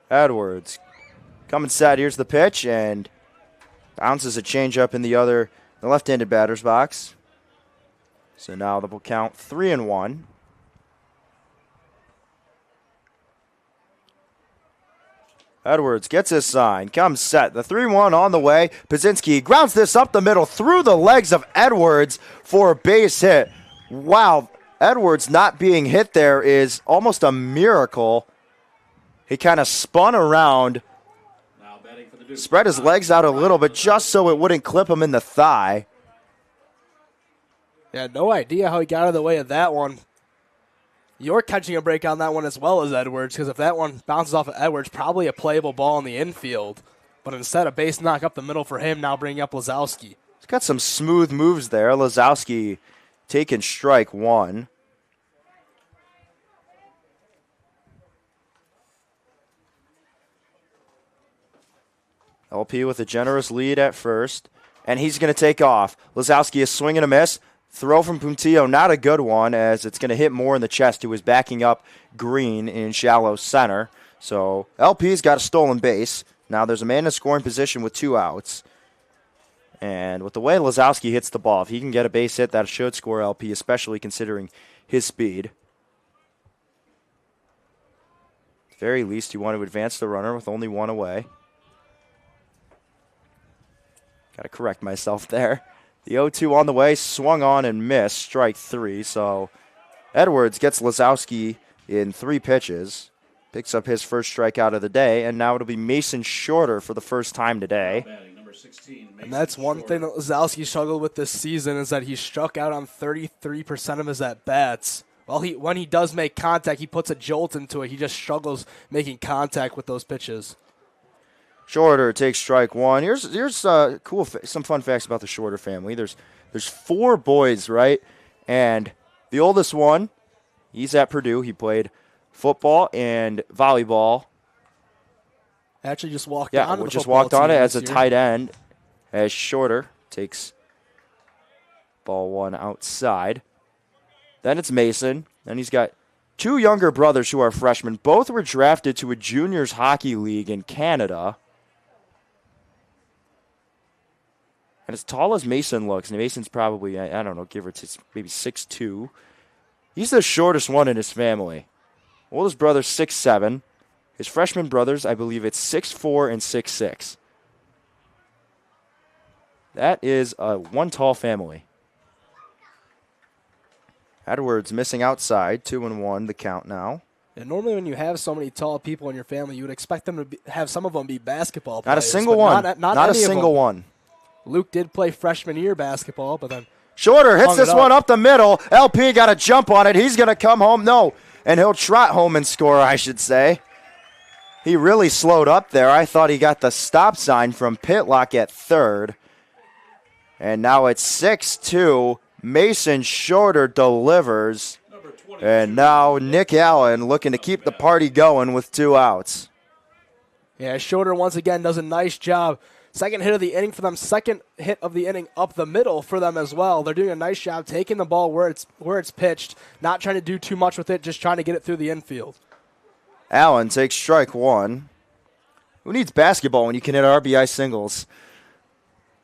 Edwards Coming set, here's the pitch, and bounces a changeup in the left-handed batter's box. So now they'll count 3-1. Edwards gets his sign, comes set. The 3-1 on the way. Pazinski grounds this up the middle through the legs of Edwards for a base hit. Wow, Edwards not being hit there is almost a miracle. He kind of spun around, spread his legs out a little bit just so it wouldn't clip him in the thigh. Yeah, no idea how he got out of the way of that one. You're catching a break on that one as well as Edwards, because if that one bounces off of Edwards, probably a playable ball in the infield. But instead, a base knock up the middle for him, now bringing up Lazowski. He's got some smooth moves there. Lazowski taking strike one. LP with a generous lead at first, and he's going to take off. Lazowski is swinging a miss. Throw from Puntillo, not a good one, as it's going to hit more in the chest, who was backing up Green in shallow center. So LP's got a stolen base. Now there's a man in scoring position with 2 outs. And with the way Lazowski hits the ball, if he can get a base hit, that should score LP, especially considering his speed. At the very least, you want to advance the runner with only 1 away. Got to correct myself there. The 0-2 on the way, swung on and missed, strike 3. So Edwards gets Lazowski in 3 pitches, picks up his first strikeout of the day, and now it'll be Mason Shorter for the first time today. And that's one thing that Lazowski struggled with this season, is that he struck out on 33% of his at-bats. Well, when he does make contact, he puts a jolt into it. He just struggles making contact with those pitches. Shorter takes strike 1. Here's some fun facts about the Shorter family. There's 4 boys, right? And the oldest one, he's at Purdue. He played football and volleyball. Actually, just walked on. Yeah, just walked on it as a tight end. As Shorter takes ball 1 outside. Then it's Mason, and he's got 2 younger brothers who are freshmen. Both were drafted to a juniors hockey league in Canada. And as tall as Mason looks, and Mason's probably, I don't know, give or take maybe 6'2". He's the shortest one in his family. Oldest brother's 6'7". His freshman brothers, I believe it's 6'4" and 6'6". That is one tall family. Edwards missing outside, 2-1 the count now. And normally when you have so many tall people in your family, you would expect them to have some of them be basketball players. Not a single one. Not a single one. Luke did play freshman year basketball, but then Shorter hits this one up the middle. LP got a jump on it. He's going to come home. No, and he'll trot home and score, I should say. He really slowed up there. I thought he got the stop sign from Pitlock at third. And now it's 6-2. Mason Shorter delivers. And now Nick Allen looking to keep the party going with 2 outs. Yeah, Shorter once again does a nice job. Second hit of the inning for them. Second hit of the inning up the middle for them as well. They're doing a nice job taking the ball where it's pitched, not trying to do too much with it, just trying to get it through the infield. Allen takes strike 1. Who needs basketball when you can hit RBI singles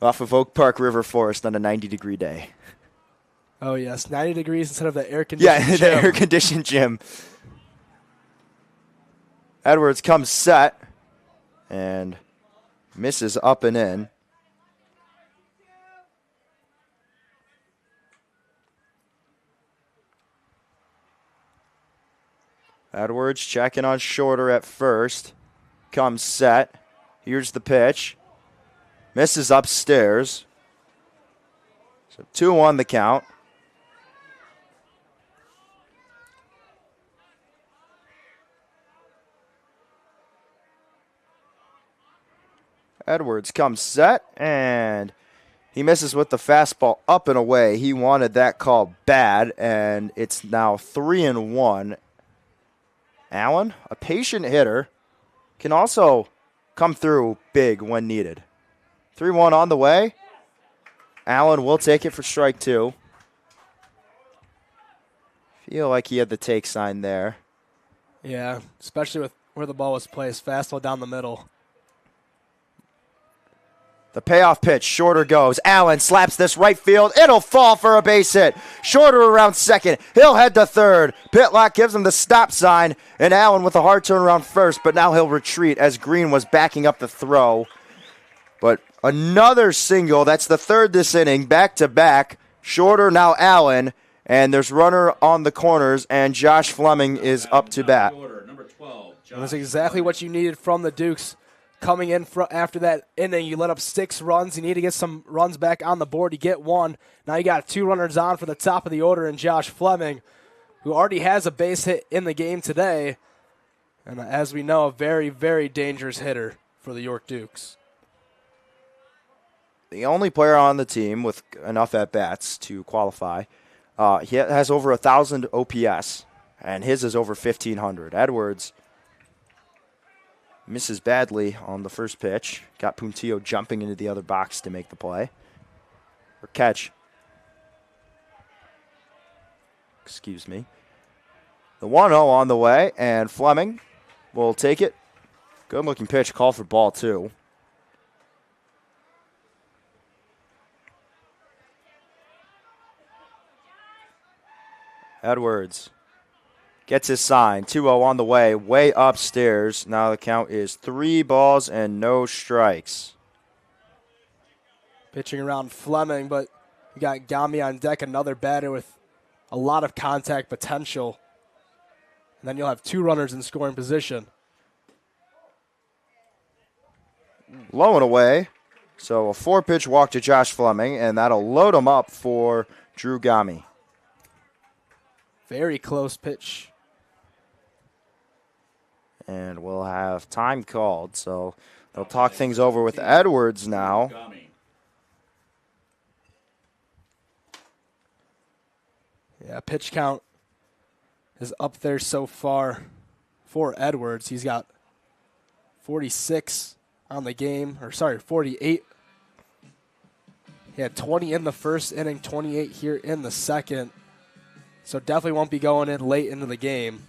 off of Oak Park River Forest on a 90-degree day? Oh, yes, 90 degrees instead of the air-conditioned gym. Yeah, the air-conditioned gym. Edwards comes set and misses up and in. Edwards checking on Shorter at first. Comes set. Here's the pitch. Misses upstairs. So 2-1 the count. Edwards comes set, and he misses with the fastball up and away. He wanted that call bad, and it's now 3-1. Allen, a patient hitter, can also come through big when needed. 3-1 on the way. Allen will take it for strike 2. Feel like he had the take sign there. Yeah, especially with where the ball was placed. Fastball down the middle. The payoff pitch, Shorter goes. Allen slaps this right field. It'll fall for a base hit. Shorter around second. He'll head to third. Pitlock gives him the stop sign, and Allen with a hard turn around first, but now he'll retreat as Green was backing up the throw. But another single. That's the third this inning, back-to-back. Shorter, now Allen, and there's runner on the corners, and Josh Fleming is up to bat. And that's exactly what you needed from the Dukes. Coming in after that inning, you let up 6 runs. You need to get some runs back on the board. You get 1. Now you got 2 runners on for the top of the order in Josh Fleming, who already has a base hit in the game today. And as we know, a very, very dangerous hitter for the York Dukes. The only player on the team with enough at-bats to qualify. He has over 1,000 OPS, and his is over 1,500. Edwards misses badly on the first pitch. Got Puntillo jumping into the other box to make the play. Or catch. Excuse me. The 1-0 on the way, and Fleming will take it. Good-looking pitch, call for ball, too. Edwards gets his sign. 2-0 on the way upstairs. Now the count is 3 balls and no strikes. Pitching around Fleming, but you got Gami on deck, another batter with a lot of contact potential. And then you'll have 2 runners in scoring position. Low and away. So a 4-pitch walk to Josh Fleming, and that'll load him up for Drew Gami. Very close pitch. And we'll have time called, so they'll talk things over with Edwards now. Yeah, pitch count is up there so far for Edwards. He's got 46 on the game, 48. He had 20 in the first inning, 28 here in the second. So definitely won't be going in late into the game.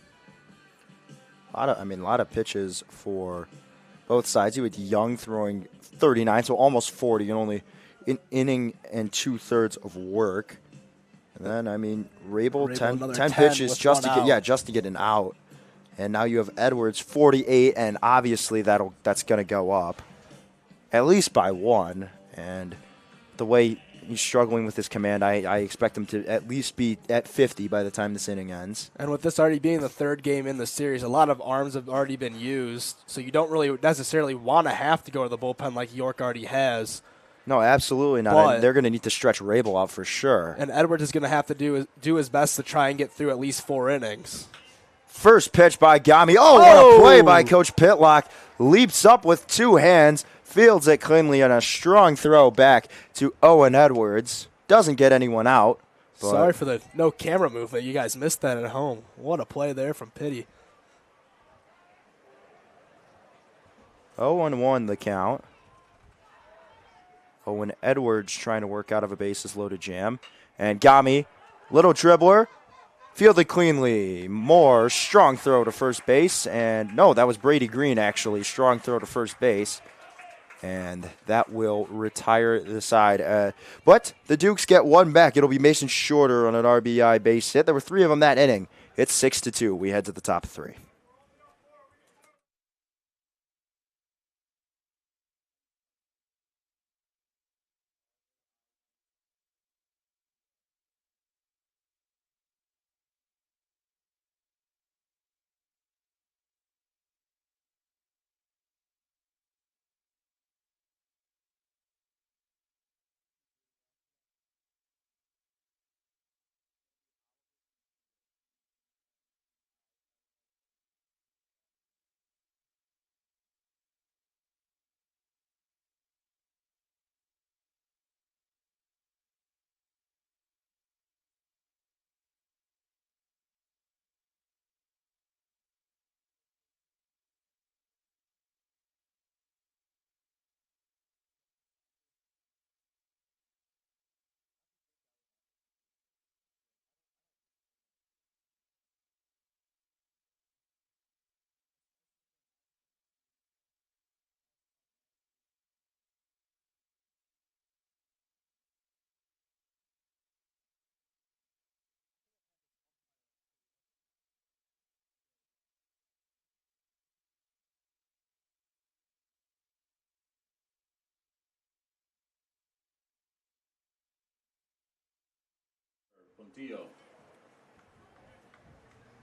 A lot of pitches for both sides. You had Young throwing 39, so almost 40, and only an inning and 2/3 of work. And then, Rabel 10 pitches just to get an out. And now you have Edwards 48, and obviously that's going to go up at least by 1. And the way he's struggling with his command, I expect him to at least be at 50 by the time this inning ends. And with this already being the 3rd game in the series, a lot of arms have already been used, so you don't really necessarily want to have to go to the bullpen like York already has. No, absolutely not. And they're going to need to stretch Rabel out for sure. And Edwards is going to have to do his best to try and get through at least 4 innings. First pitch by Gami. Oh, what a play by Coach Pitlock. Leaps up with 2 hands. Fields it cleanly on a strong throw back to Owen Edwards. Doesn't get anyone out. Sorry for the no camera movement. You guys missed that at home. What a play there from Pitty. 0-1 the count. Owen Edwards trying to work out of a bases loaded jam. And Gami, little dribbler, fielded cleanly. Moore, strong throw to first base. And no, that was Brady Green actually. Strong throw to first base. And that will retire the side. But the Dukes get 1 back. It'll be Mason Shorter on an RBI base hit. There were 3 of them that inning. It's 6-2. We head to the top 3.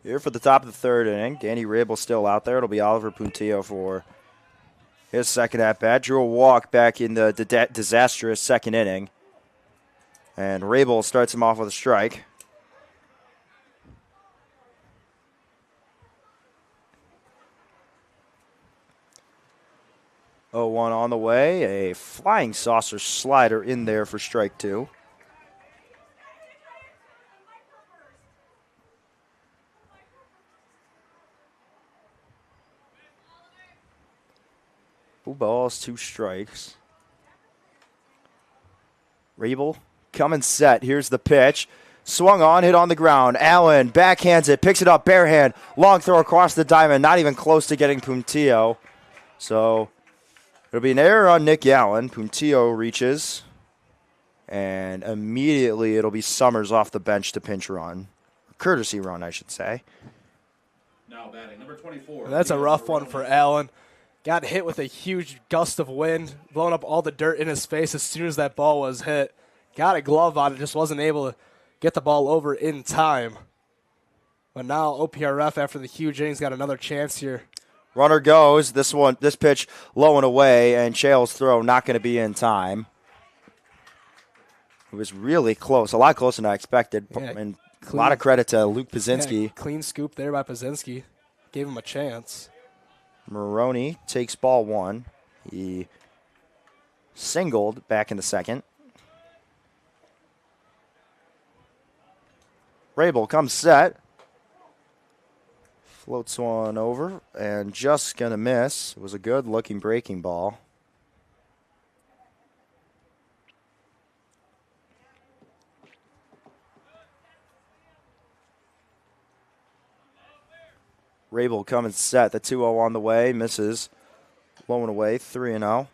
Here for the top of the third inning, Danny Rabel still out there. It'll be Oliver Puntillo for his second at-bat. Drew a walk back in the disastrous second inning. And Rabel starts him off with a strike. Oh, 1 on the way. A flying saucer slider in there for strike 2. Two balls, 2 strikes. Rabel coming set. Here's the pitch. Swung on, hit on the ground. Allen backhands it, picks it up, bare hand. Long throw across the diamond, not even close to getting Puntillo. So it'll be an error on Nick Allen. Puntillo reaches. And immediately it'll be Summers off the bench to pinch run. Courtesy run, I should say. Now batting, number 24. That's a rough one for Allen. Got hit with a huge gust of wind, blowing up all the dirt in his face as soon as that ball was hit. Got a glove on it, just wasn't able to get the ball over in time. But now OPRF, after the huge innings, got another chance here. Runner goes. This pitch low and away, and Shale's throw not going to be in time. It was really close, a lot closer than I expected. Yeah, and a lot of credit to Luke Pazinski. Yeah, clean scoop there by Pazinski. Gave him a chance. Maroney takes ball 1. He singled back in the second. Rabel comes set. Floats one over and just going to miss. It was a good-looking breaking ball. Rabel coming set. The 2-0 on the way. Misses. Low and away. 3-0.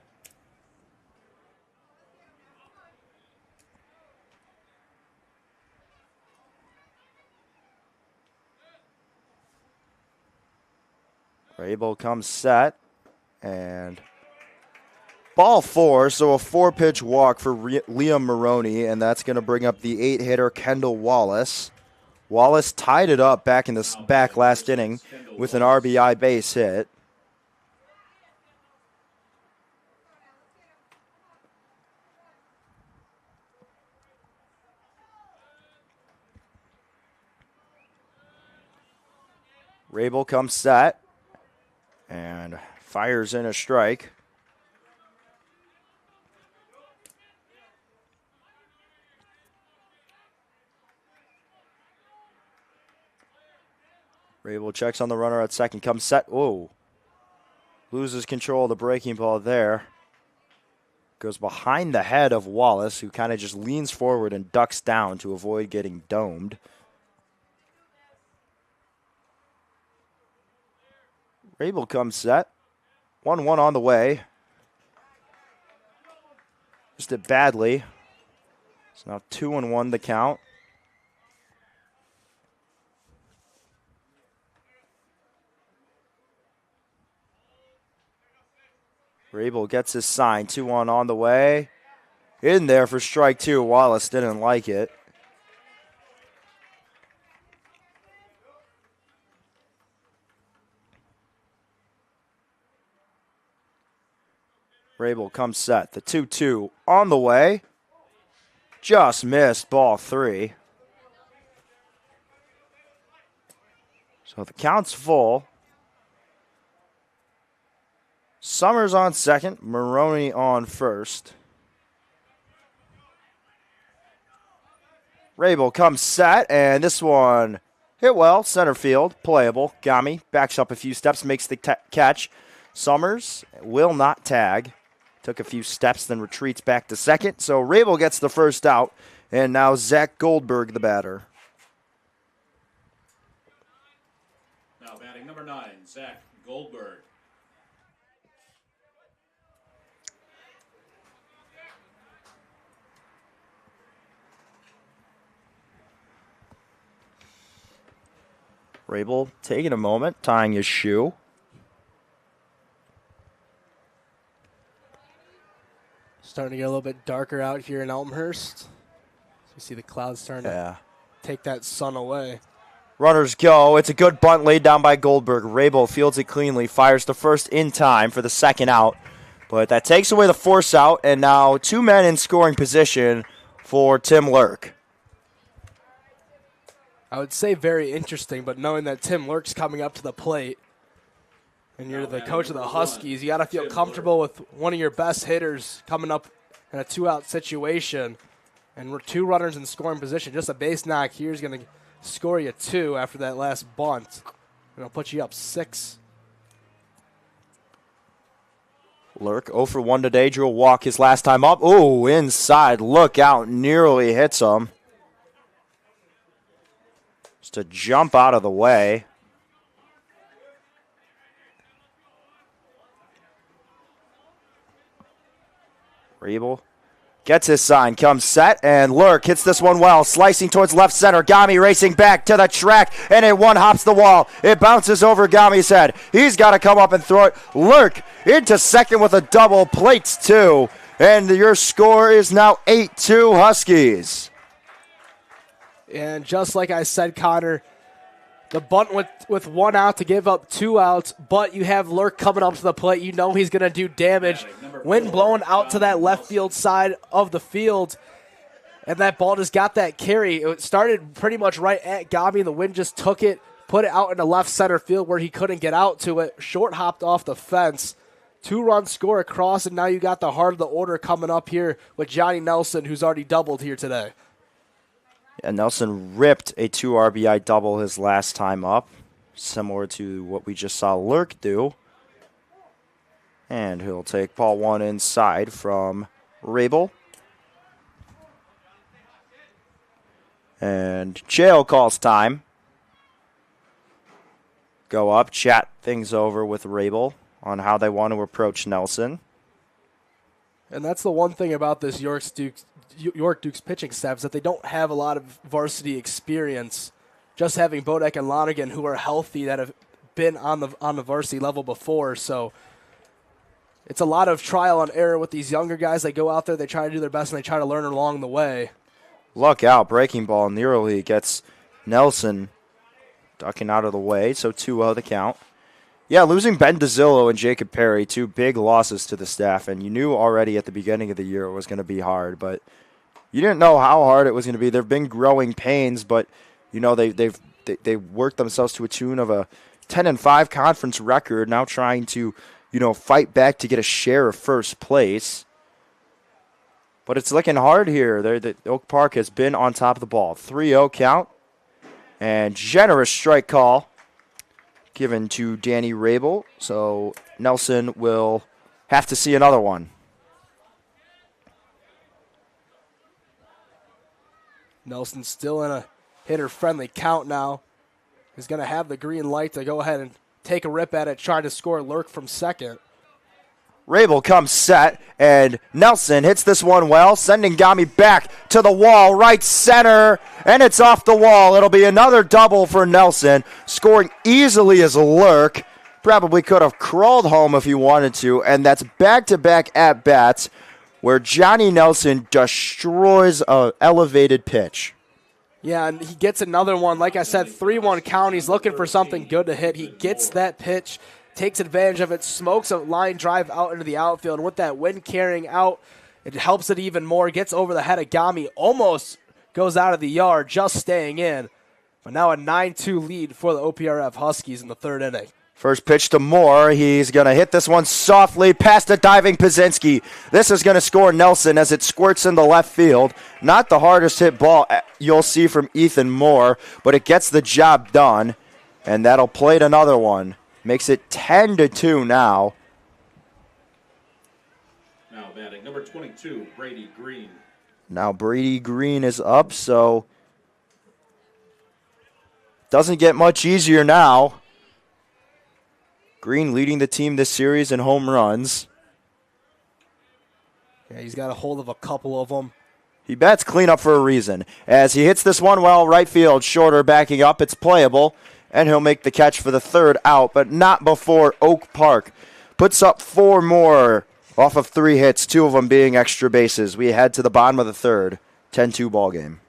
Rabel comes set. And ball 4. So a 4-pitch walk for Liam Maroney. And that's going to bring up the 8-hitter Kendall Wallace. Wallace tied it up back in the back last inning with an RBI base hit. Rabel comes set and fires in a strike. Rabel checks on the runner at second, comes set. Whoa. Loses control of the breaking ball there. Goes behind the head of Wallace, who kind of just leans forward and ducks down to avoid getting domed. Rabel comes set. 1-1 on the way. Just it badly. It's now 2-1 the count. Rabel gets his sign. 2-1 on the way. In there for strike 2. Wallace didn't like it. Rabel comes set. The 2-2 on the way. Just missed ball 3. So the count's full. Summers on second, Maroney on first. Rabel comes set, and this one hit well, center field, playable. Gami backs up a few steps, makes the catch. Summers will not tag. Took a few steps, then retreats back to second. So Rabel gets the first out, and now Zach Goldberg, the batter. Now batting number 9, Zach Goldberg. Rabel taking a moment, tying his shoe. Starting to get a little bit darker out here in Elmhurst. So you see the clouds starting to take that sun away. Runners go. It's a good bunt laid down by Goldberg. Rabel fields it cleanly, fires the first in time for the second out. But that takes away the force out, and now 2 men in scoring position for Tim Lurk. I would say very interesting, but knowing that Tim Lurk's coming up to the plate, and you're the coach of the Huskies, you got to feel comfortable with one of your best hitters coming up in a 2-out situation. And we're 2 runners in scoring position. Just a base knock here is going to score you 2 after that last bunt. And it'll put you up 6. Lurk 0 for 1 today. Drew a walk his last time up. Oh, inside. Look out. Nearly hits him. Just a jump out of the way. Rabel gets his sign, comes set, and Lurk hits this one well, slicing towards left center. Gami racing back to the track, and it one-hops the wall. It bounces over Gami's head. He's got to come up and throw it. Lurk into second with a double, plates 2, and your score is now 8-2 Huskies. And just like I said, Connor, the bunt with 1 out to give up 2 outs, but you have Lurk coming up to the plate. You know he's going to do damage. Wind blowing out to that left field side of the field, and that ball just got that carry. It started pretty much right at Gabi. The wind just took it, put it out into left center field where he couldn't get out to it. Short hopped off the fence. 2-run score across, and now you got the heart of the order coming up here with Johnny Nelson, who's already doubled here today. And Nelson ripped a 2 RBI double his last time up, similar to what we just saw Lurk do. And he'll take ball 1 inside from Rabel. And Choi calls time. Go up, chat things over with Rabel on how they want to approach Nelson. And that's the one thing about this York Dukes pitching staff is that they don't have a lot of varsity experience. Just having Bodek and Lonigan, who are healthy, that have been on the varsity level before. So it's a lot of trial and error with these younger guys. They go out there, they try to do their best, and they try to learn along the way. Look out, breaking ball nearly gets Nelson ducking out of the way, so 2-0 the count. Yeah, losing Ben DeZillo and Jacob Perry, 2 big losses to the staff, and you knew already at the beginning of the year it was going to be hard, but you didn't know how hard it was going to be. There have been growing pains, but you know they've worked themselves to a tune of a 10-5 conference record, now trying to fight back to get a share of first place. But it's looking hard here. The Oak Park has been on top of the ball. 3-0 count, and generous strike call given to Danny Rabel, so Nelson will have to see another one. Nelson still in a hitter-friendly count now. He's going to have the green light to go ahead and take a rip at it, trying to score Lurk from second. Rabel comes set, and Nelson hits this one well, sending Gami back to the wall, right center, and it's off the wall. It'll be another double for Nelson, scoring easily as Lurk. Probably could have crawled home if he wanted to, and that's back-to-back at-bats where Johnny Nelson destroys an elevated pitch. Yeah, and he gets another one. Like I said, 3-1 count. He's looking for something good to hit. He gets that pitch, takes advantage of it, smokes a line drive out into the outfield. And with that wind carrying out, it helps it even more. Gets over the head of Gami, almost goes out of the yard, just staying in. But now a 9-2 lead for the OPRF Huskies in the 3rd inning. First pitch to Moore. He's going to hit this one softly past a diving Pazinski. This is going to score Nelson as it squirts into left field. Not the hardest hit ball you'll see from Ethan Moore, but it gets the job done, and that'll plate another one. Makes it 10-2 now. Now batting number 22, Brady Green. Now Brady Green is up, so doesn't get much easier now. Green leading the team this series in home runs. Yeah, he's got a hold of a couple of them. He bats cleanup for a reason. As he hits this one well, right field, shorter, backing up, it's playable, and he'll make the catch for the 3rd out, but not before Oak Park puts up 4 more off of 3 hits, 2 of them being extra bases. We head to the bottom of the 3rd, 10-2 ball game.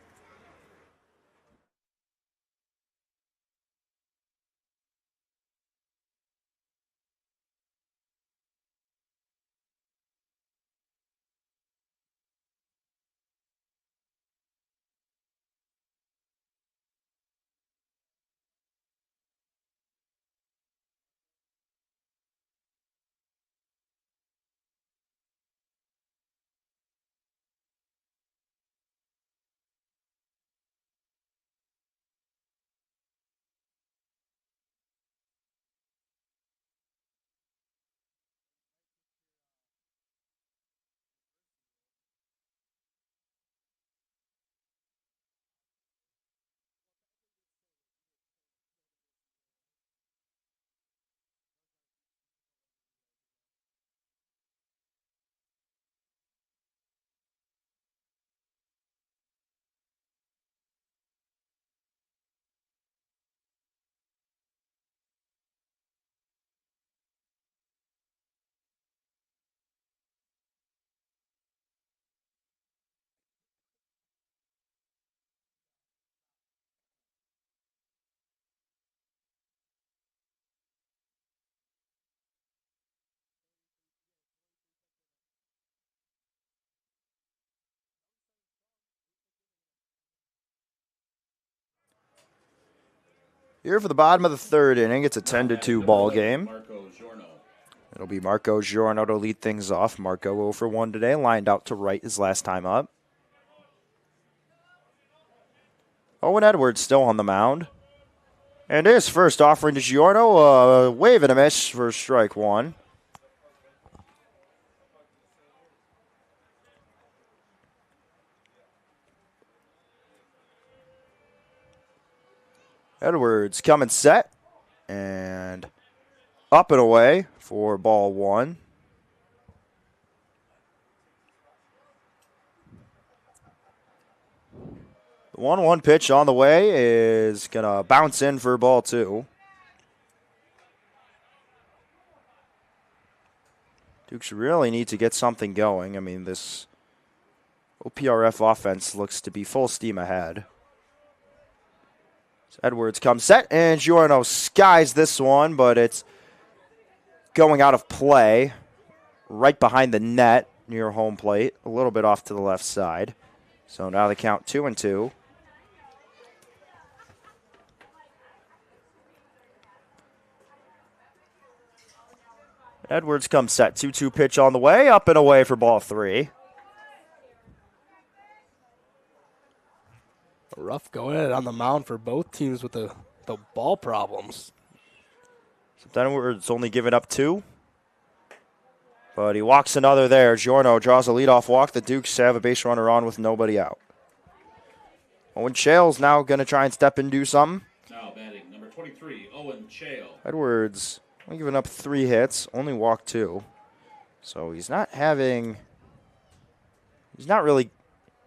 Here for the bottom of the third inning, it's a 10-2 ball game. It'll be Marco Giorno to lead things off. Marco 0 for 1 today, lined out to right his last time up. Owen Edwards still on the mound. And his first offering to Giorno, a wave and a miss for strike one. Edwards coming set and up and away for ball one. The 1-1 pitch on the way is going to bounce in for ball two. Dukes really need to get something going. I mean, this OPRF offense looks to be full steam ahead. So Edwards comes set, and Giorno skies this one, but it's going out of play right behind the net near home plate, a little bit off to the left side. So now the count 2-2. Edwards comes set, 2-2 pitch on the way, up and away for ball three. Rough going at it on the mound for both teams with the ball problems. So Edwards only giving up 2. But he walks another there. Giorno draws a leadoff walk. The Dukes have a base runner on with nobody out. Owen Chale's now going to try and step in and do something. Now batting number 23, Owen Chale. Edwards only giving up 3 hits, only walked 2. So he's not really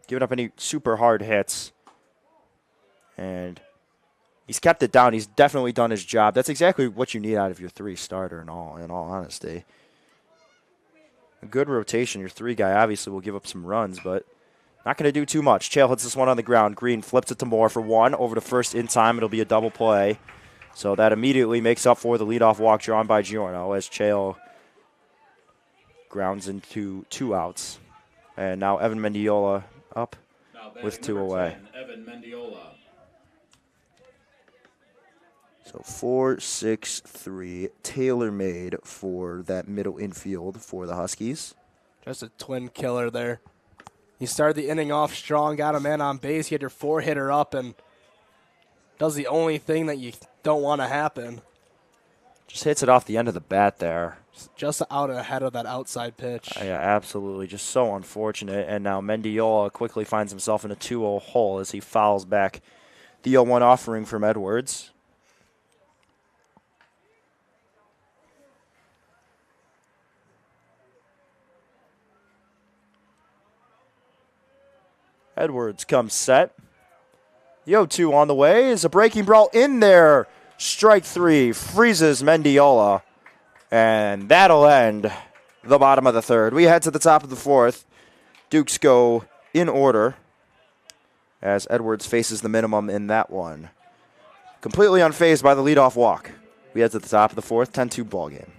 giving up any super hard hits. And he's kept it down. He's definitely done his job. That's exactly what you need out of your 3 starter in all honesty. A good rotation. Your 3 guy obviously will give up some runs, but not going to do too much. Chale hits this one on the ground. Green flips it to Moore for 1. Over to first in time. It'll be a double play. So that immediately makes up for the leadoff walk drawn by Giorno as Chale grounds into 2 outs. And now Evan Mendiola up with 2 away. 10, Evan Mendiola. So 4-6-3, tailor-made for that middle infield for the Huskies. Just a twin killer there. You started the inning off strong, got a man on base, you had your 4-hitter up, and does the only thing that you don't want to happen. Just hits it off the end of the bat there. Just out ahead of that outside pitch. Yeah, absolutely. Just so unfortunate. And now Mendiola quickly finds himself in a 2-0 hole as he fouls back the 0-1 offering from Edwards. Edwards comes set. The 0-2 on the way is a breaking ball in there. Strike 3 freezes Mendiola. And that'll end the bottom of the third. We head to the top of the fourth. Dukes go in order as Edwards faces the minimum in that one. Completely unfazed by the leadoff walk. We head to the top of the fourth, 10-2 ball game.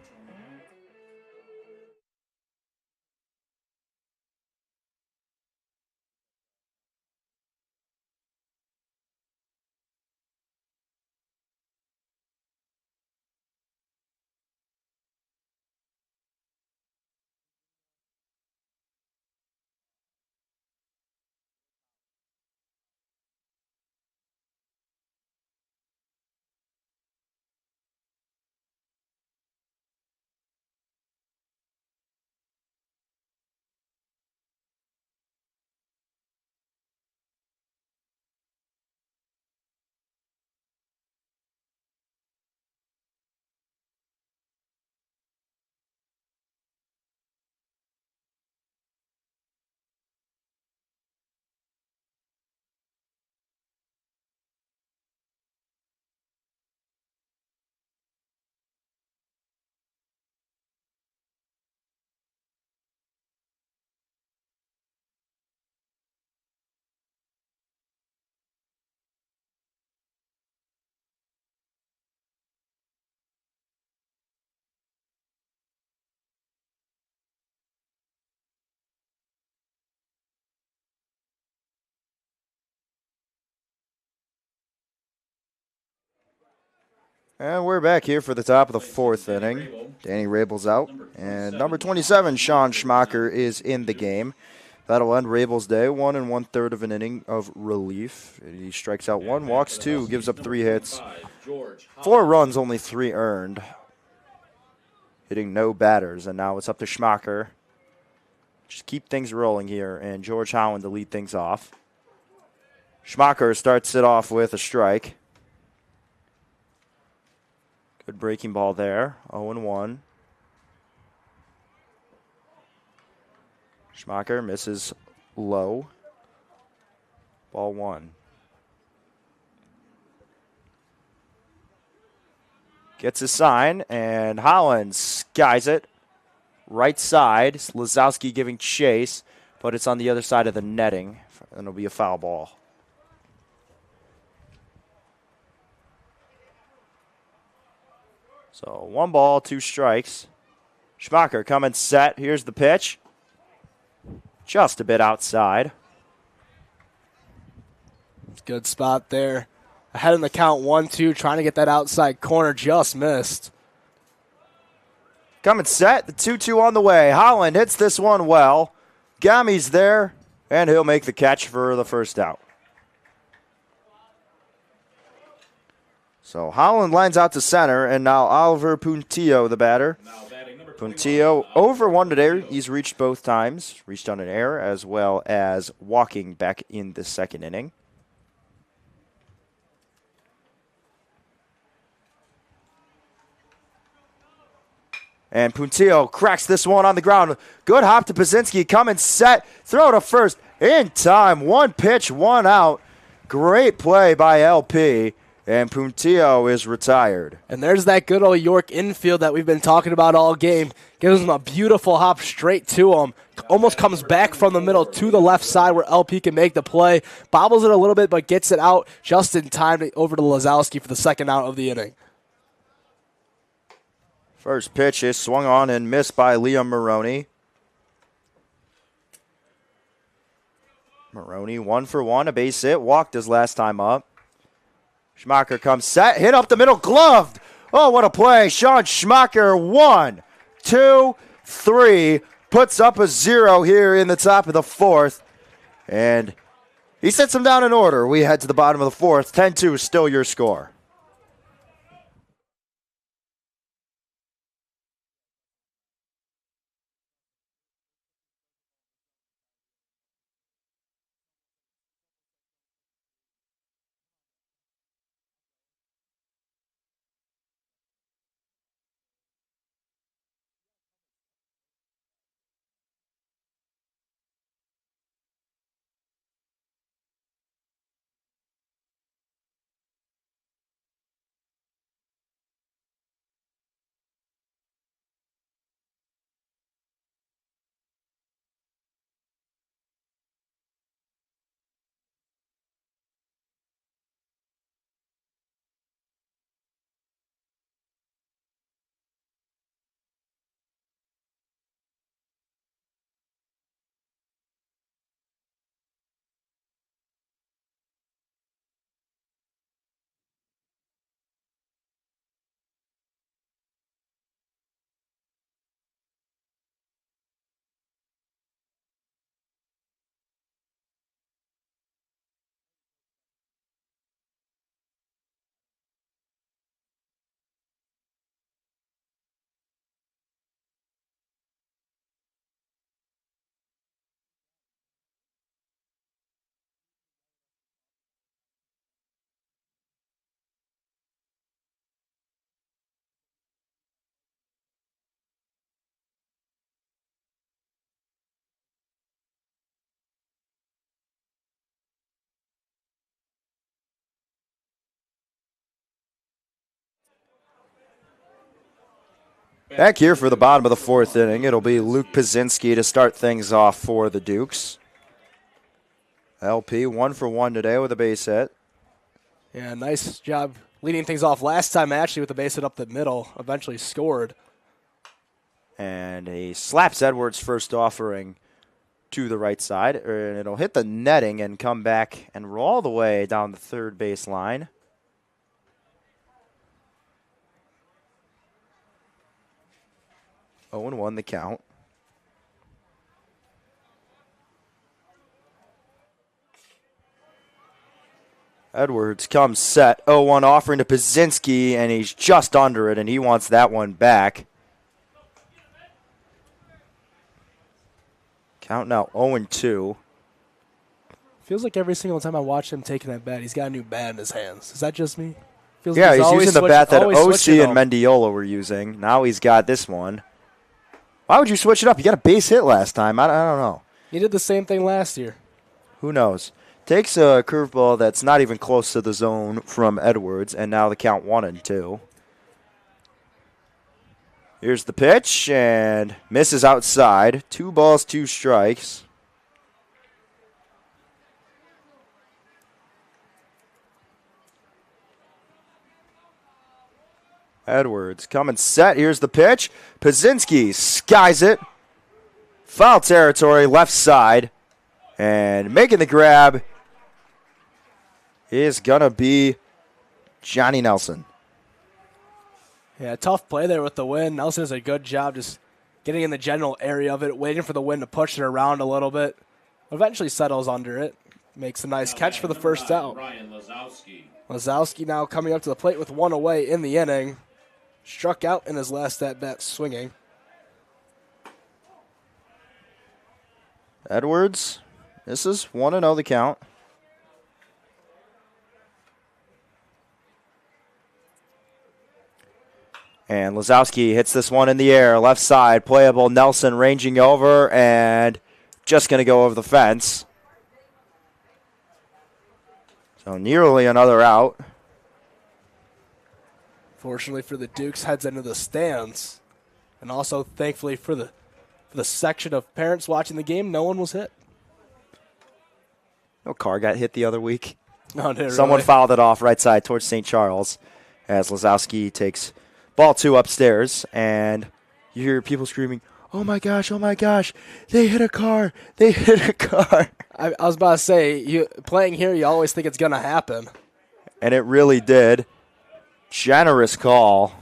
And we're back here for the top of the fourth inning. Danny Rabel's out. And number 27, Sean Schmacher, is in the game. That'll end Rabel's day. 1 1/3 of an inning of relief. He strikes out 1, walks 2, gives up 3 hits. 4 runs, only 3 earned. Hitting no batters. And now it's up to Schmacher. Just keep things rolling here. And George Holland to lead things off. Schmacher starts it off with a strike. Good breaking ball there. 0-1. Schmacher misses low. Ball 1. Gets his sign, and Holland skies it. Right side. Lazowski giving chase, but it's on the other side of the netting, and it'll be a foul ball. So 1 ball, 2 strikes. Schmacher coming set. Here's the pitch. Just a bit outside. Good spot there. Ahead in the count, 1-2, trying to get that outside corner, just missed. Coming set, the 2-2 on the way. Holland hits this one well. Gami's there, and he'll make the catch for the first out. So Holland lines out to center, and now Oliver Puntillo, the batter. Puntillo over 1 today. He's reached both times. Reached on an error as well as walking back in the second inning. And Puntillo cracks this one on the ground. Good hop to Pazinski. Coming set. Throw to first. In time. 1 pitch, 1 out. Great play by LP. And Puntillo is retired. And there's that good old York infield that we've been talking about all game. Gives him a beautiful hop straight to him. Almost comes back from the middle to the left side where LP can make the play. Bobbles it a little bit, but gets it out just in time over to Lazowski for the second out of the inning. First pitch is swung on and missed by Liam Maroney. Maroney 1 for 1, a base hit. Walked his last time up. Schmacher comes set, hit up the middle, gloved. Oh, what a play. Sean Schmacher, 1, 2, 3. Puts up a 0 here in the top of the fourth. And he sets them down in order. We head to the bottom of the fourth. 10-2 is still your score. Back here for the bottom of the fourth inning, it'll be Luke Pazinski to start things off for the Dukes. LP 1 for 1 today with a base hit. Yeah, nice job leading things off last time, actually, with the base hit up the middle. Eventually scored. And he slaps Edwards' first offering to the right side. And it'll hit the netting and come back and roll all the way down the third base line. 0-1 the count. Edwards comes set. 0-1 offering to Pazinski, and he's just under it, and he wants that one back. Count now 0-2. Feels like every single time I watch him taking that bat, he's got a new bat in his hands. Is that just me? Feels Yeah, like he's always using the bat that always OC switching and them. Mendiola were using. Now he's got this one. Why would you switch it up? You got a base hit last time. I don't know. He did the same thing last year. Who knows? Takes a curveball that's not even close to the zone from Edwards, and now the count 1-2. Here's the pitch, and misses outside. 2 balls, 2 strikes. Edwards coming set. Here's the pitch. Pazinski skies it. Foul territory, left side. And making the grab is going to be Johnny Nelson. Yeah, tough play there with the wind. Nelson does a good job just getting in the general area of it, waiting for the wind to push it around a little bit. Eventually settles under it. Makes a nice catch for the first out. Lazowski now coming up to the plate with 1 away in the inning. Struck out in his last at-bat swinging. Edwards, this is 1-0 the count. And Lazowski hits this one in the air, left side, playable. Nelson ranging over and just going to go over the fence. So nearly another out. Fortunately for the Dukes, heads into the stands. And also, thankfully, for the section of parents watching the game, no one was hit. No car got hit the other week. No, Someone fouled it off right side towards St. Charles as Lazowski takes ball 2 upstairs, and you hear people screaming, oh my gosh, they hit a car, they hit a car. I was about to say, playing here, you always think it's going to happen. And it really did. Generous call.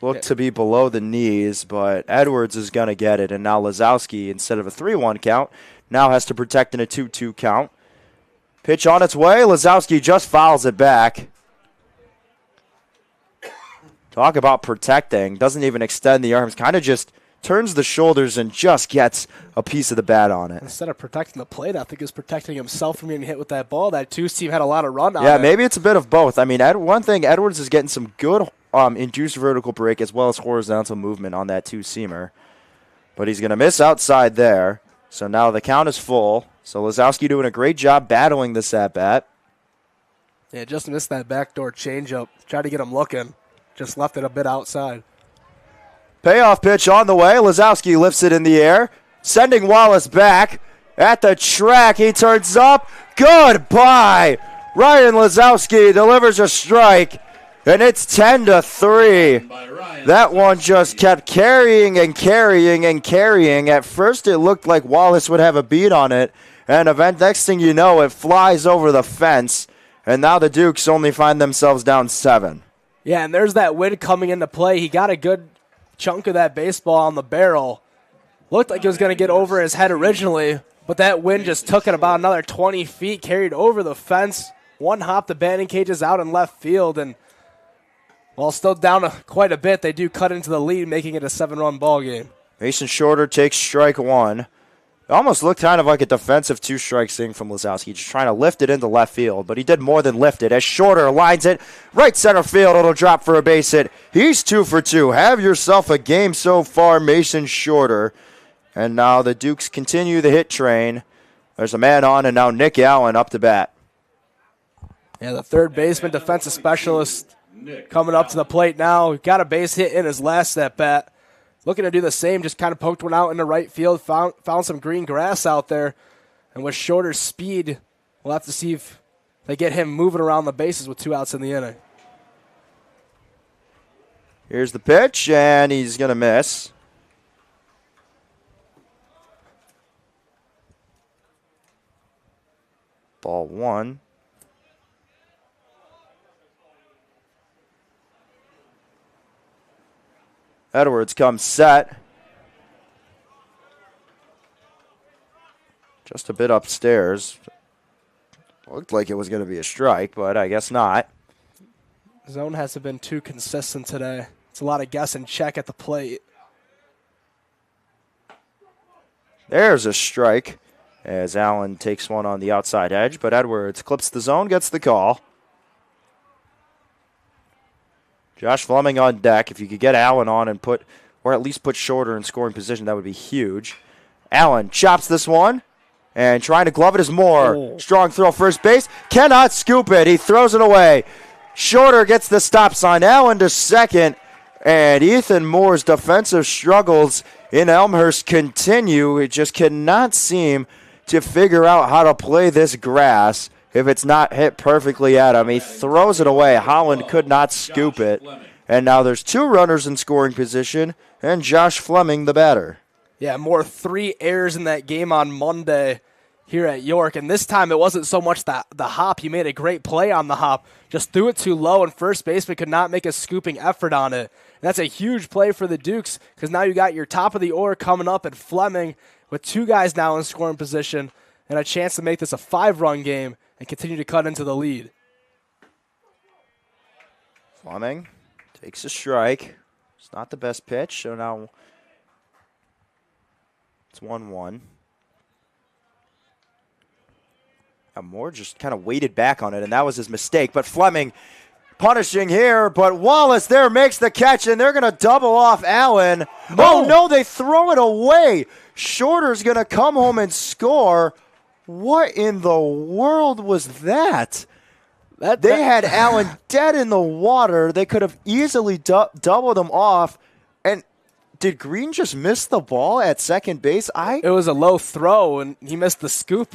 Looked to be below the knees, but Edwards is going to get it, and now Lazowski, instead of a 3-1 count, now has to protect in a 2-2 count. Pitch on its way. Lazowski just fouls it back. Talk about protecting. Doesn't even extend the arms. Kind of just turns the shoulders and just gets a piece of the bat on it. Instead of protecting the plate, I think he was protecting himself from getting hit with that ball. That 2 team had a lot of run on it. Yeah, maybe it's a bit of both. I mean, one thing, Edwards is getting some good induced vertical break as well as horizontal movement on that 2-seamer. But he's going to miss outside there. So now the count is full. So Lazowski doing a great job battling this at-bat. Yeah, just missed that backdoor changeup. Tried to get him looking. Just left it a bit outside. Payoff pitch on the way. Lazowski lifts it in the air, sending Wallace back at the track. He turns up. Goodbye. Ryan Lazowski delivers a strike, and it's 10-3. That one just kept carrying and carrying and carrying. At first, it looked like Wallace would have a beat on it, and next thing you know, it flies over the fence, and now the Dukes only find themselves down 7. Yeah, and there's that wind coming into play. He got a good chunk of that baseball on the barrel. Looked like it was going to get over his head originally, but that wind just took it about another 20 feet, carried over the fence. One hop, the batting cage is out in left field, and while still down quite a bit, they do cut into the lead, making it a 7-run ball game. Mason Shorter takes strike 1. It almost looked kind of like a defensive 2-strike thing from Lazowski, just trying to lift it into left field, but he did more than lift it as Shorter lines it right center field. It'll drop for a base hit. He's 2 for 2. Have yourself a game so far, Mason Shorter. And now the Dukes continue the hit train. There's a man on, and now Nick Allen up to bat. Yeah, the third baseman, defensive specialist, coming up to the plate now. Got a base hit in his last at-bat. Looking to do the same, just kind of poked one out in the right field, found some green grass out there. And with Shorter's speed, we'll have to see if they get him moving around the bases with 2 outs in the inning. Here's the pitch, and he's going to miss. Ball 1. Edwards comes set. Just a bit upstairs. Looked like it was going to be a strike, but I guess not. Zone hasn't been too consistent today. It's a lot of guess and check at the plate. There's a strike as Allen takes one on the outside edge, but Edwards clips the zone, gets the call. Josh Fleming on deck. If you could get Allen on and put, or at least put Shorter in scoring position, that would be huge. Allen chops this one, and trying to glove it is Moore. Oh. Strong throw first base. Cannot scoop it. He throws it away. Shorter gets the stop sign. Allen to second, and Ethan Moore's defensive struggles in Elmhurst continue. It just cannot seem to figure out how to play this grass if it's not hit perfectly at him. He throws it away. Holland could not scoop it. And now there's 2 runners in scoring position, and Josh Fleming, the batter. Yeah, Moore 3 errors in that game on Monday here at York. And this time it wasn't so much the hop. He made a great play on the hop. Just threw it too low, and first baseman could not make a scooping effort on it. And that's a huge play for the Dukes because now you got your top of the order coming up, and Fleming with 2 guys now in scoring position and a chance to make this a 5-run game and continue to cut into the lead. Fleming takes a strike. It's not the best pitch, so now it's 1-1. Moore just kind of waited back on it, and that was his mistake. But Fleming punishing here, but Wallace there makes the catch, and they're going to double off Allen. No. Oh, no, they throw it away. Shorter's going to come home and score. What in the world was that? They had Allen dead in the water. They could have easily doubled him off. And did Green just miss the ball at second base? It was a low throw, and he missed the scoop.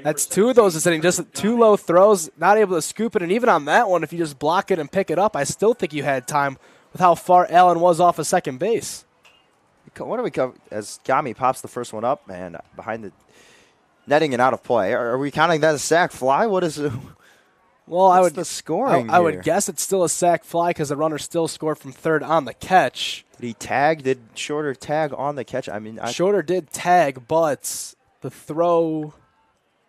That's 2 of those is hitting, just 2 low throws, not able to scoop it. And even on that one, if you just block it and pick it up, I still think you had time with how far Allen was off of second base. What do we cover as Gami pops the first one up, man, behind the netting and out of play? Are we counting that as sac fly? What is it? Well, What's the scoring I would here? guess it's still a sac fly because the runner still scored from third on the catch. Did he tag? Did Shorter tag on the catch? I mean, Shorter did tag, but the throw.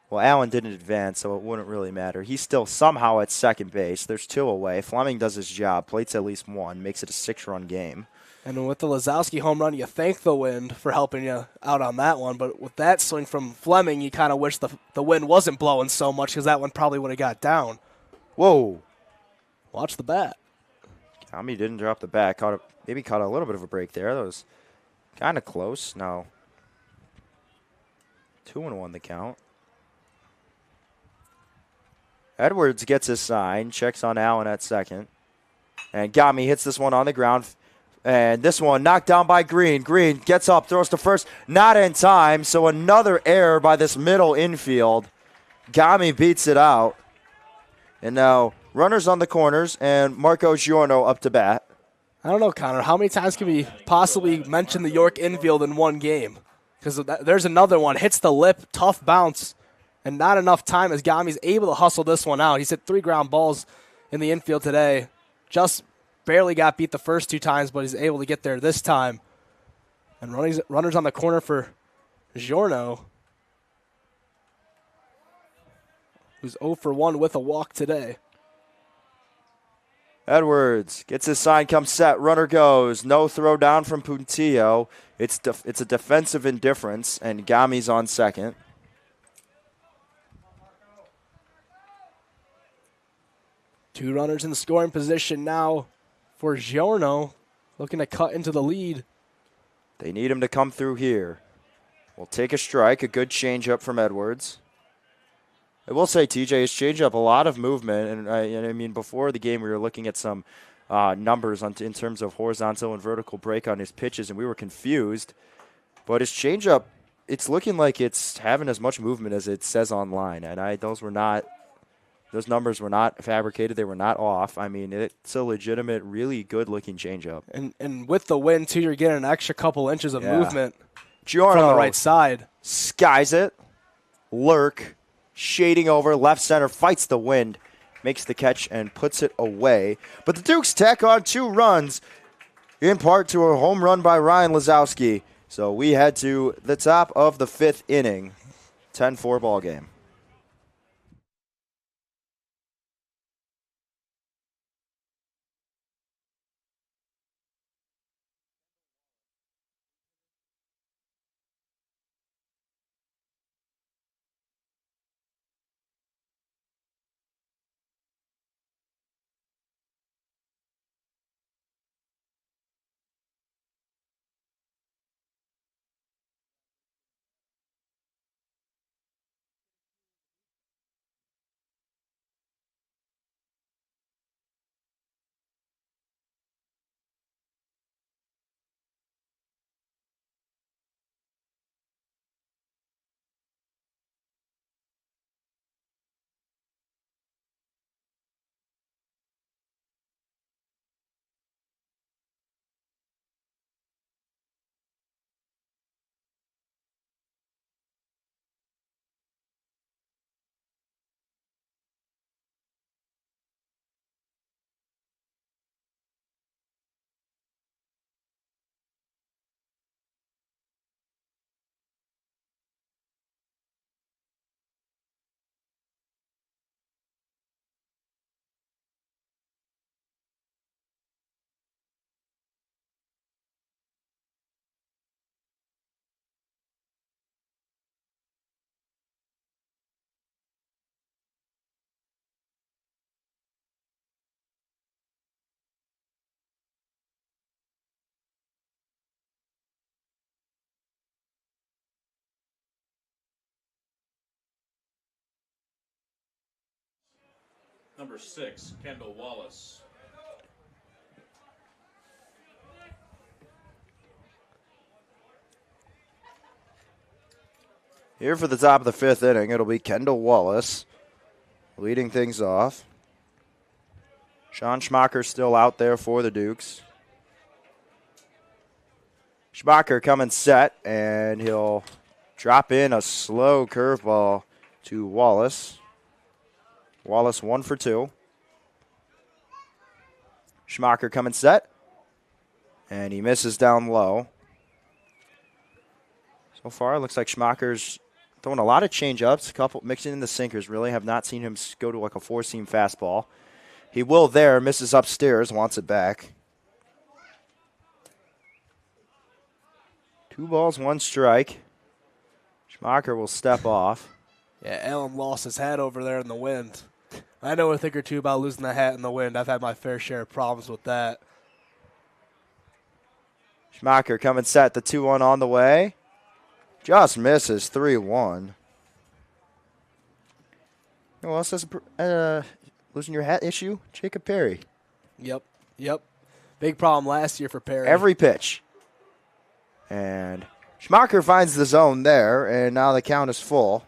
Well, Allen didn't advance, so it wouldn't really matter. He's still somehow at second base. There's 2 away. Fleming does his job, plates at least 1, makes it a 6-run game. And with the Lazowski home run, you thank the wind for helping you out on that one. But with that swing from Fleming, you kind of wish the wind wasn't blowing so much because that one probably would have got down. Whoa. Watch the bat. Gami didn't drop the bat. Maybe caught a little bit of a break there. That was kind of close. Now 2-1 the count. Edwards gets his sign, checks on Allen at second. And Gami hits this one on the ground. And this one knocked down by Green. Green gets up, throws to first, not in time. So another error by this middle infield. Gami beats it out. And now runners on the corners and Marco Giorno up to bat. I don't know, Connor. How many times can we possibly mention the York infield in one game? Because there's another one. Hits the lip, tough bounce. And not enough time as Gami's able to hustle this one out. He's hit 3 ground balls in the infield today. Just barely got beat the first 2 times, but he's able to get there this time. And runners on the corner for Giorno, who's 0 for 1 with a walk today. Edwards gets his sign, comes set, runner goes. No throw down from Puntillo. It's a defensive indifference, and Gami's on second. Two runners in scoring position now for Giorno, looking to cut into the lead. They need him to come through here. We'll take a strike, a good changeup from Edwards. I will say TJ has changed up a lot of movement, and I mean before the game we were looking at some numbers in terms of horizontal and vertical break on his pitches, and we were confused. But his changeup, it's looking like it's having as much movement as it says online, and those numbers were not fabricated. They were not off. I mean, it's a legitimate, really good-looking changeup. And with the wind, too, you're getting an extra couple inches of movement Giorno from the right side. Skies it. Lurk. Shading over. Left center. Fights the wind. Makes the catch and puts it away. But the Dukes tack on 2 runs. in part to a home run by Ryan Lazowski. So we head to the top of the 5th inning, 10-4 ball game. Number 6, Kendall Wallace. Here for the top of the 5th inning, it'll be Kendall Wallace leading things off. Sean Schmacher still out there for the Dukes. Schmacher coming set, and he'll drop in a slow curveball to Wallace. Wallace 1 for 2. Schmacher coming set, and he misses down low. So far, it looks like Schmacher's throwing a lot of change-ups, a couple mixing in the sinkers. Really have not seen him go to like a 4-seam fastball. He will there, misses upstairs, wants it back. 2 balls, 1 strike. Schmacher will step off. Yeah, Allen lost his hat over there in the wind. I know a thing or two about losing the hat in the wind. I've had my fair share of problems with that. Schmacher coming set, the 2-1 on the way. Just misses, 3-1. Who else has losing your hat issue? Jacob Perry. Yep. Big problem last year for Perry. Every pitch. And Schmacher finds the zone there, and now the count is full.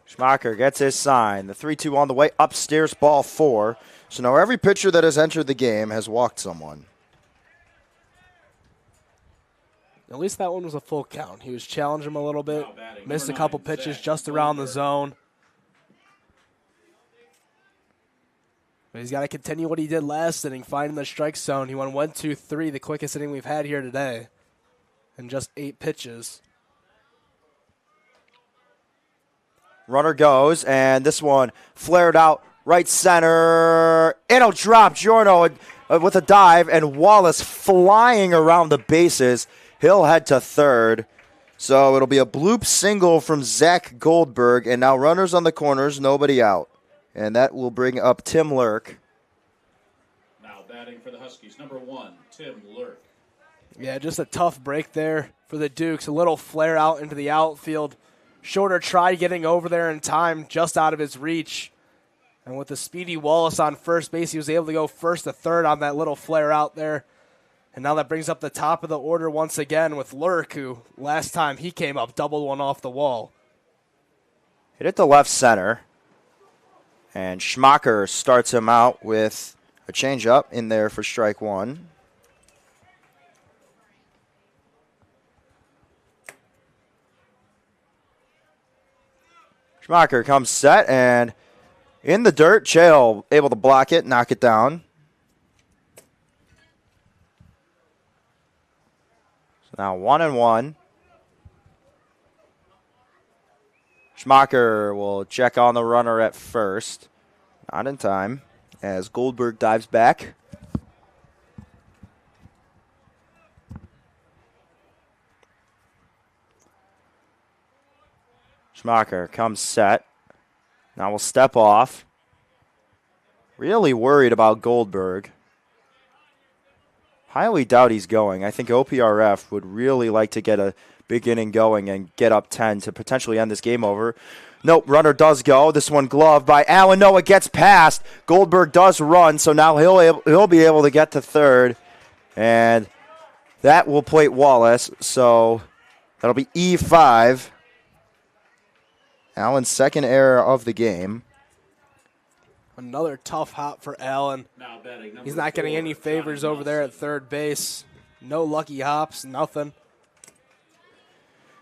Schmacher gets his sign. The 3-2 on the way. Upstairs, ball 4. So now every pitcher that has entered the game has walked someone. At least that one was a full count. He was challenging him a little bit. Missed a Number couple 9, pitches Zach just around the Goldberg. zone. But he's got to continue what he did last inning, finding the strike zone. He went 1-2-3, the quickest inning we've had here today, in just 8 pitches. Runner goes, and this one flared out right center. It'll drop. Giorno with a dive, and Wallace flying around the bases. He'll head to third. So it'll be a bloop single from Zach Goldberg, and now runners on the corners, nobody out. And that will bring up Tim Lurk. Now batting for the Huskies, number 1, Tim Lurk. Yeah, just a tough break there for the Dukes. A little flare out into the outfield. Shorter tried getting over there in time, just out of his reach. And with the speedy Wallace on first base, he was able to go first to third on that little flare out there. And now that brings up the top of the order once again with Lurk, who last time he came up doubled one off the wall. Hit it to left center. And Schmacher starts him out with a changeup in there for strike 1. Schmacher comes set, and In the dirt, Choi able to block it, knock it down. So now 1-1. Schmacher will check on the runner at first. Not in time as Goldberg dives back. Schmacher comes set. Now we'll step off. Really worried about Goldberg. Highly doubt he's going. I think OPRF would really like to get a big inning going and get up 10 to potentially end this game over. Nope, runner does go. This one gloved by Allen. No, it gets past. Goldberg does run, so now he'll be able to get to third. And that will plate Wallace, so that'll be E5. Allen's second error of the game. Another tough hop for Allen. He's not getting any favors over there at third base. No lucky hops, nothing.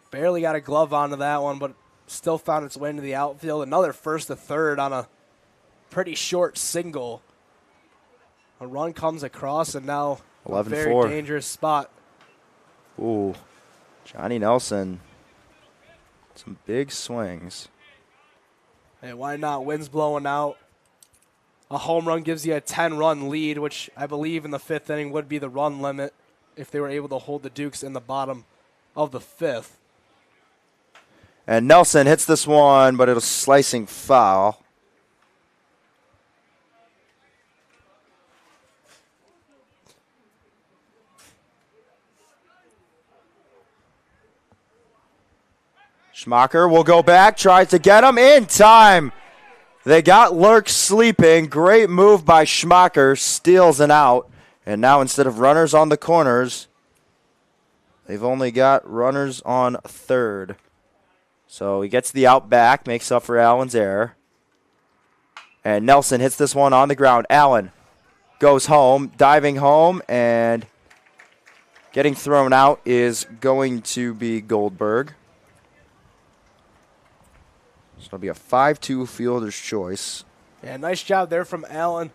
Barely got a glove onto that one, but still found its way into the outfield. Another first to third on a pretty short single. A run comes across, and now a very dangerous spot. Ooh, Johnny Nelson. Some big swings. Hey, why not? Wind's blowing out. A home run gives you a 10-run lead, which I believe in the fifth inning would be the run limit if they were able to hold the Dukes in the bottom of the fifth. And Nelson hits this one, but it's slicing foul. Schmacher will go back, tries to get him in time. They got Lurk sleeping. Great move by Schmacher, steals an out. And now instead of runners on the corners, they've only got runners on third. So he gets the out back, makes up for Allen's error. And Nelson hits this one on the ground. Allen goes home, diving home, and getting thrown out is going to be Goldberg. So it'll be a 5-2 fielder's choice. Yeah, nice job there from Allen.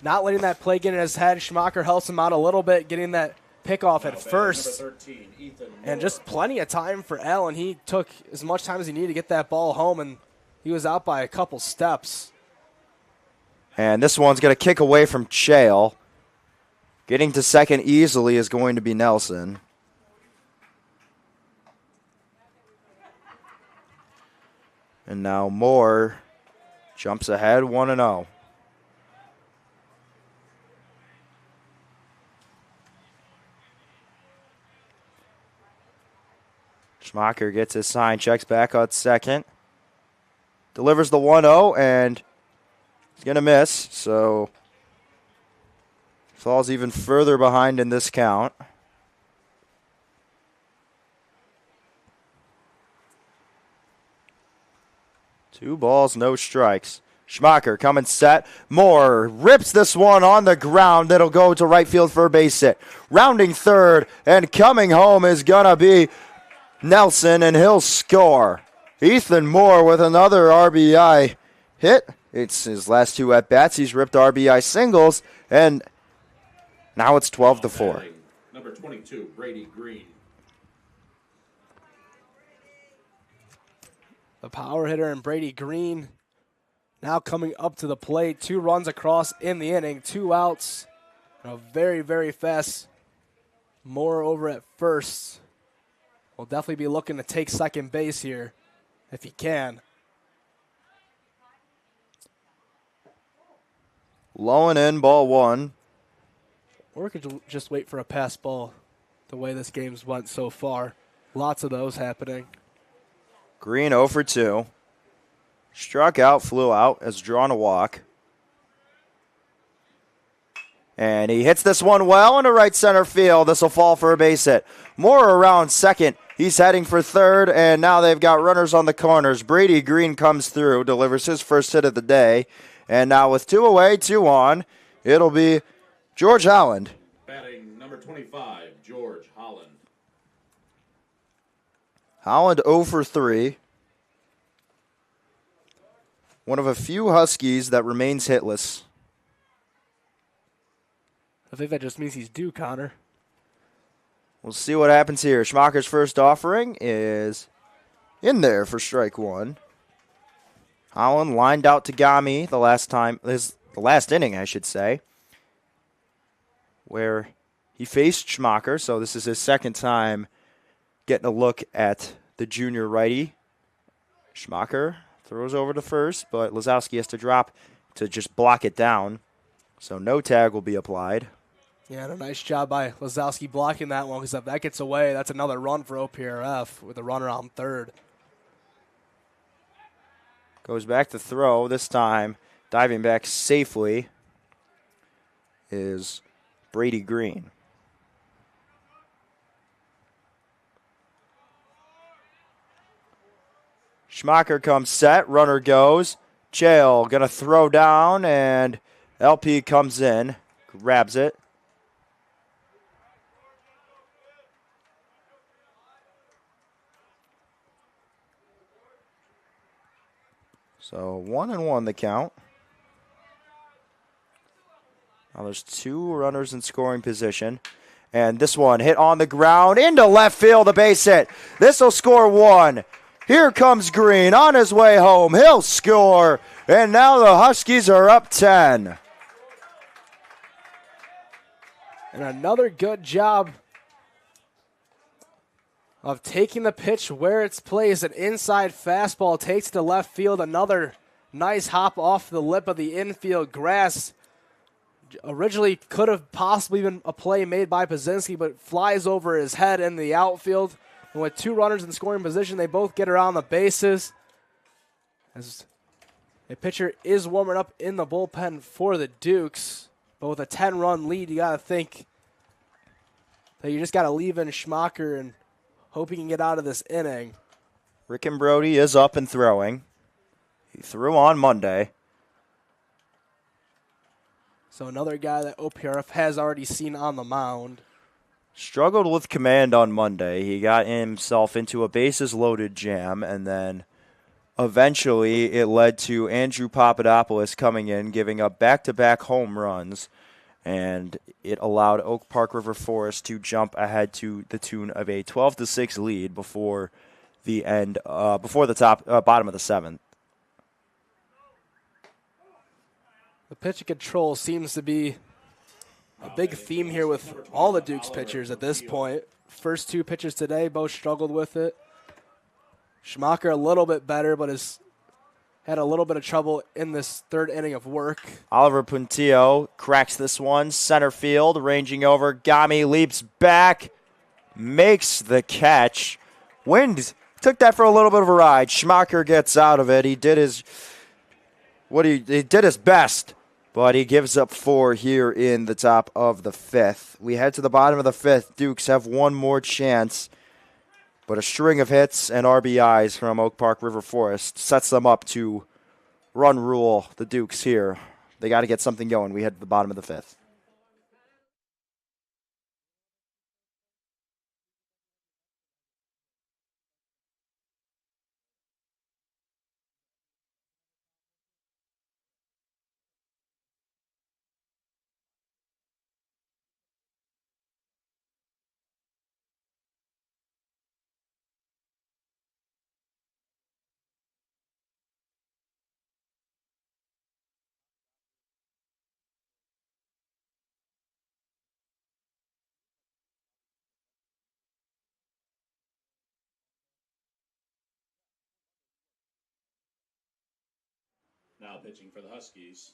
Not letting that play get in his head. Schmacher helps him out a little bit, getting that pickoff at first. 13, and just plenty of time for Allen. He took as much time as he needed to get that ball home, and he was out by a couple steps. And this one's going to kick away from Choi. Getting to second easily is going to be Nelson. And now Moore jumps ahead 1-0. Schmacher gets his sign, checks back at second. Delivers the 1-0, and he's going to miss, so falls even further behind in this count. Two balls, no strikes. Schmacher coming set. Moore rips this one on the ground. It'll go to right field for a base hit. Rounding third and coming home is going to be Nelson, and he'll score. Ethan Moore with another RBI hit. It's his last two at-bats. He's ripped RBI singles, and now it's 12-4. Number 22, Brady Green. The power hitter and Brady Green now coming up to the plate. 2 runs across in the inning, 2 outs. A very, very fast Moore over at first. Will definitely be looking to take second base here if he can. Low and in, ball 1. Or we could just wait for a pass ball the way this game's went so far. Lots of those happening. Green 0 for 2. Struck out, flew out, has drawn a walk. And he hits this one well into right center field. This will fall for a base hit. Moore around second. He's heading for third, and now they've got runners on the corners. Brady Green comes through, delivers his first hit of the day. And now with 2 away, 2 on, it'll be George Holland. Batting number 25, George Holland. Holland 0 for 3. One of a few Huskies that remains hitless. I think that just means he's due, Connor. We'll see what happens here. Schmacher's first offering is in there for strike one. Holland lined out to Gami the last inning, I should say, where he faced Schmacher. So this is his second time getting a look at the junior righty. Schmacher throws over to first, but Lazowski has to drop to just block it down. So no tag will be applied. Yeah, and a nice job by Lazowski blocking that one, because if that gets away, that's another run for OPRF with a runner on third. Goes back to throw. This time, diving back safely is Brady Green. Schmacher comes set. Runner goes. Chael going to throw down, and LP comes in, grabs it. So 1-1 the count. Now there's two runners in scoring position. And this one hit on the ground into left field, a base hit. This will score one. Here comes Green on his way home. He'll score. And now the Huskies are up 10. And another good job of taking the pitch where it's placed. An inside fastball takes to left field. Another nice hop off the lip of the infield grass. Originally could have possibly been a play made by Pazinski, but flies over his head in the outfield. And with two runners in scoring position, they both get around the bases. As a pitcher is warming up in the bullpen for the Dukes. But with a 10-run lead, you got to think that you just got to leave in Schmacher and hope he can get out of this inning. Rick and Brody is up and throwing. He threw on Monday. So another guy that OPRF has already seen on the mound. Struggled with command on Monday. He got himself into a bases-loaded jam, and then eventually it led to Andrew Papadopoulos coming in, giving up back-to-back home runs, and it allowed Oak Park River Forest to jump ahead to the tune of a 12-6 lead before the bottom of the seventh. The pitch control seems to be a big theme here with all the Dukes pitchers at this point. First two pitchers today both struggled with it. Schmacher a little bit better, but has had a little bit of trouble in this third inning of work. Oliver Puntillo cracks this one. Center field, ranging over. Gami leaps back, makes the catch. Wind took that for a little bit of a ride. Schmacher gets out of it. He did his best, but he gives up 4 here in the top of the 5th. We head to the bottom of the 5th. Dukes have one more chance, but a string of hits and RBIs from Oak Park River Forest sets them up to run rule the Dukes here. They got to get something going. We head to the bottom of the 5th. Now pitching for the Huskies,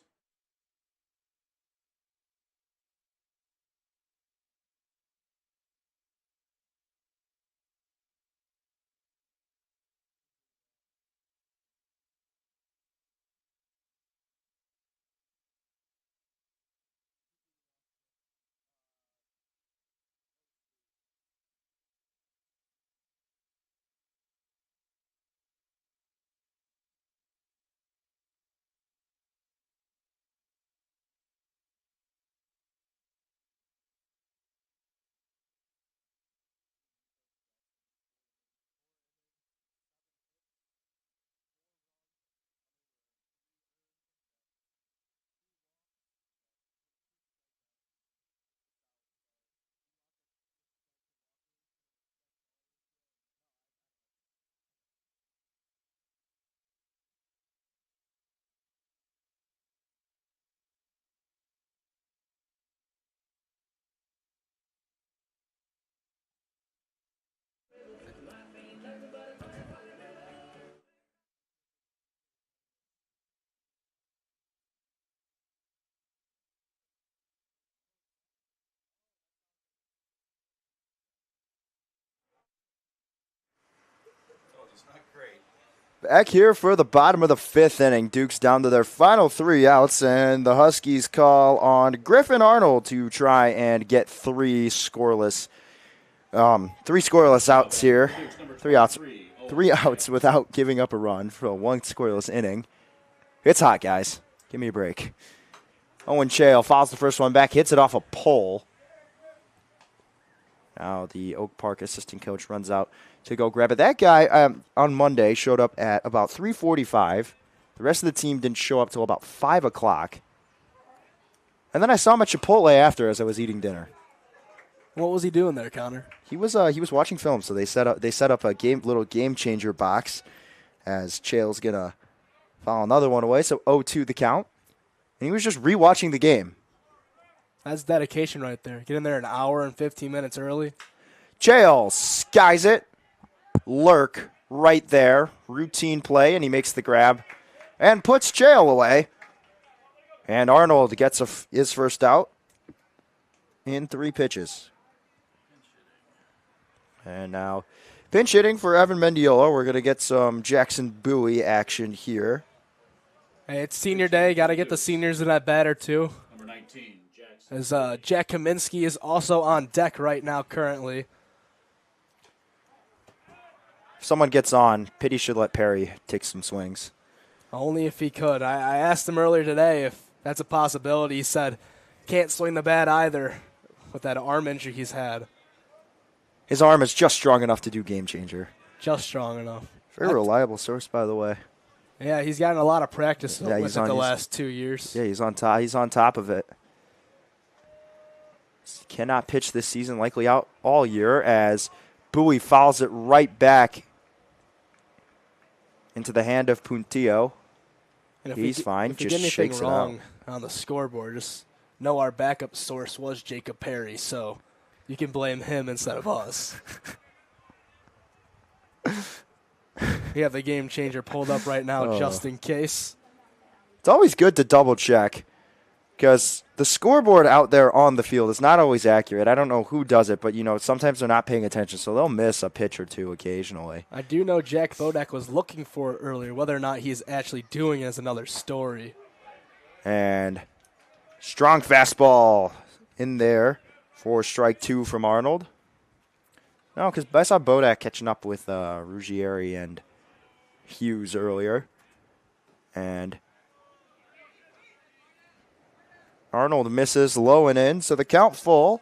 Back here for the bottom of the 5th inning. Dukes down to their final 3 outs, and the Huskies call on Griffin Arnold to try and get 3 scoreless outs here. 3 outs without giving up a run for a 1 scoreless inning. It's hot, guys. Give me a break. Owen Choi fouls the first one back, hits it off a pole. Now the Oak Park assistant coach runs out to go grab it. That guy on Monday showed up at about 3:45. The rest of the team didn't show up till about 5 o'clock. And then I saw him at Chipotle after as I was eating dinner. What was he doing there, Connor? He was watching film, so they set up a little game changer box as Chael's gonna foul another one away, so 0-2 the count. And he was just rewatching the game. That's dedication right there. Get in there an hour and 15 minutes early. Chael skies it. Lurk right there. Routine play, and he makes the grab and puts Chael away. And Arnold gets his first out in 3 pitches. And now pinch hitting for Evan Mendiola. We're going to get some Jackson Bowie action here. Hey, it's senior day. Got to get the seniors in that batter, too. Number 19, Jackson. As Jack Kaminsky is also on deck right now currently. If someone gets on, Pity should let Perry take some swings. Only if he could. I asked him earlier today if that's a possibility. He said can't swing the bat either with that arm injury he's had. His arm is just strong enough to do game changer. Just strong enough. Very reliable source, by the way. Yeah, he's gotten a lot of practice with it the last 2 years. Yeah, he's on top. He's on top of it. Cannot pitch this season, likely out all year as Bowie fouls it right back into the hand of Puntillo. He's fine. If you just get shakes anything it out. wrong on the scoreboard, just know our backup source was Jacob Perry, so you can blame him instead of us. We have the game changer pulled up right now just in case. It's always good to double check because the scoreboard out there on the field is not always accurate. I don't know who does it, but sometimes they're not paying attention, so they'll miss a pitch or two occasionally. I do know Jack Bodak was looking for it earlier. Whether or not he's actually doing it is another story. And strong fastball in there for strike 2 from Arnold. No, because I saw Bodak catching up with Ruggieri and Hughes earlier. And Arnold misses low and in, so the count full.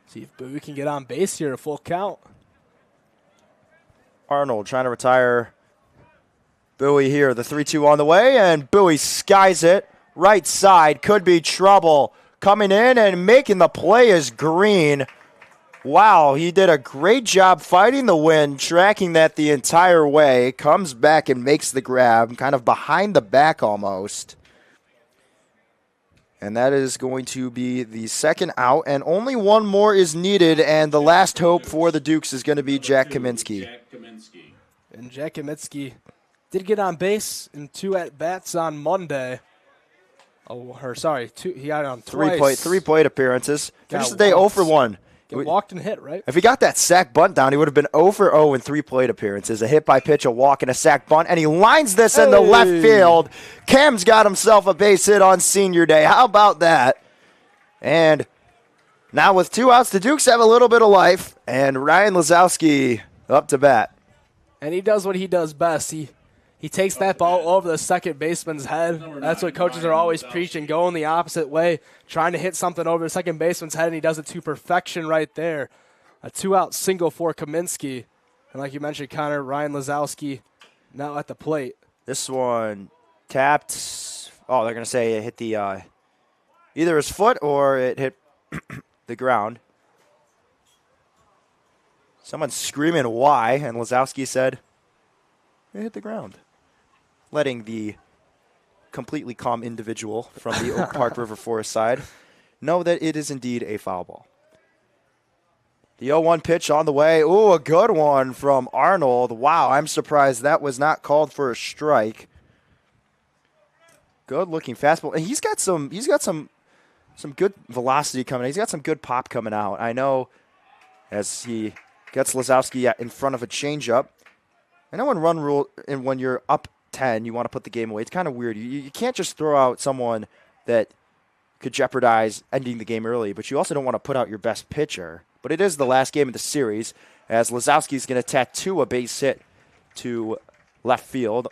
See if Bowie can get on base here, a full count. Arnold trying to retire Bowie here. The 3-2 on the way, and Bowie skies it. Right side, could be trouble. Coming in and making the play is Green. Wow, he did a great job fighting the wind, tracking that the entire way. Comes back and makes the grab, kind of behind the back almost. And that is going to be the second out, and only one more is needed, and the last hope for the Dukes is going to be Jack Kaminsky. And Jack Kaminsky did get on base in 2 at-bats on Monday. He got on twice. Three plate appearances. Finished the day 0 for 1. Get walked and hit, right? If he got that sack bunt down, he would have been 0 for 0 in 3 plate appearances. A hit by pitch, a walk, and a sack bunt, and he lines this in the left field. Cam's got himself a base hit on senior day. How about that? And now with 2 outs, the Dukes have a little bit of life, and Ryan Lazowski up to bat. And he does what he does best. He takes that ball over the second baseman's head. That's what coaches are always preaching, going the opposite way, trying to hit something over the second baseman's head, and he does it to perfection right there. A 2-out single for Kaminsky. And like you mentioned, Connor, Ryan Lazowski now at the plate. This one tapped. Oh, they're going to say it hit the either his foot or it hit the ground. Someone's screaming why, and Lazowski said it hit the ground. Letting the completely calm individual from the Oak Park River Forest side know that it is indeed a foul ball. The 0-1 pitch on the way. Ooh, a good one from Arnold. Wow, I'm surprised that was not called for a strike. Good looking fastball. And he's got some good velocity coming. He's got some good pop coming out. I know as he Gets Lazowski in front of a changeup. I know in run rule, and when you're up 10, you want to put the game away. It's kind of weird. You can't just throw out someone that could jeopardize ending the game early, but you also don't want to put out your best pitcher. But it is the last game of the series, as Lazowski's going to tattoo a base hit to left field.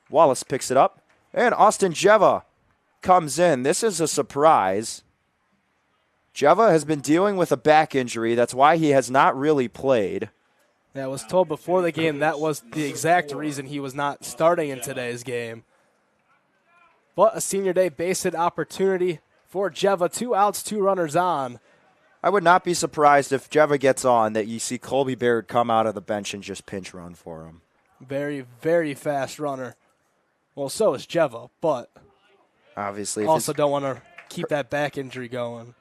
Wallace picks it up, and Austin Jeva comes in. This is a surprise. Jeva has been dealing with a back injury. That's why he has not really played. Yeah, I was told before the game that was the exact reason he was not starting in today's game. But a senior day base hit opportunity for Jeva. 2 outs, 2 runners on. I would not be surprised if Jeva gets on that you see Colby Baird come out of the bench and just pinch run for him. Very, very fast runner. Well, so is Jeva, but obviously also don't want to keep that back injury going.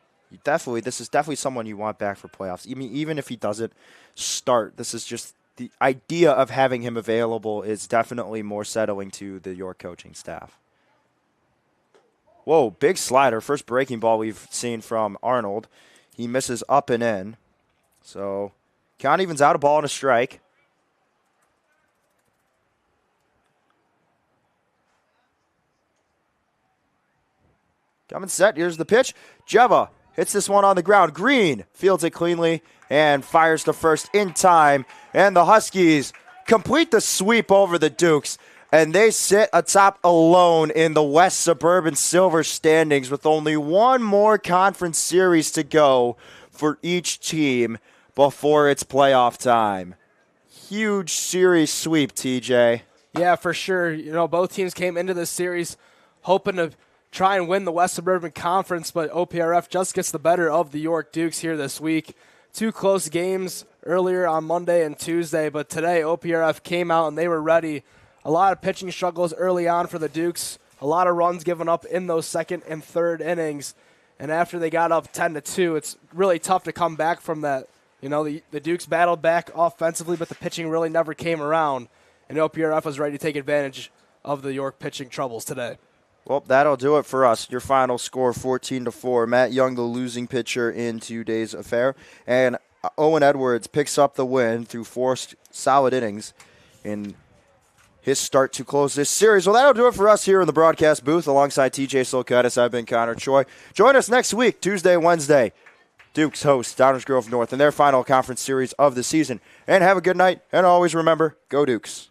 This is definitely someone you want back for playoffs. I mean, even if he doesn't start, this is just the idea of having him available is definitely more settling to the York coaching staff. Whoa, big slider. First breaking ball we've seen from Arnold. He misses up and in. So count evens out, a ball and a strike. Coming set, here's the pitch. Jeva hits this one on the ground. Green fields it cleanly and fires to first in time. And the Huskies complete the sweep over the Dukes. And they sit atop alone in the West Suburban Silver standings with only one more conference series to go for each team before it's playoff time. Huge series sweep, TJ. Yeah, for sure. You know, both teams came into this series hoping to try and win the West Suburban Conference, but OPRF just gets the better of the York Dukes here this week. 2 close games earlier on Monday and Tuesday, but today OPRF came out and they were ready. A lot of pitching struggles early on for the Dukes. A lot of runs given up in those second and third innings. And after they got up 10-2, it's really tough to come back from that. You know, the Dukes battled back offensively, but the pitching really never came around. And OPRF was ready to take advantage of the York pitching troubles today. Well, that'll do it for us. Your final score, 14-4. Matt Young, the losing pitcher in today's affair. And Owen Edwards picks up the win through 4 solid innings in his start to close this series. Well, that'll do it for us here in the broadcast booth. Alongside TJ Solkaitis, I've been Connor Choi. Join us next week, Tuesday and Wednesday. Dukes host Downers Grove North in their final conference series of the season. And have a good night. And always remember, go Dukes.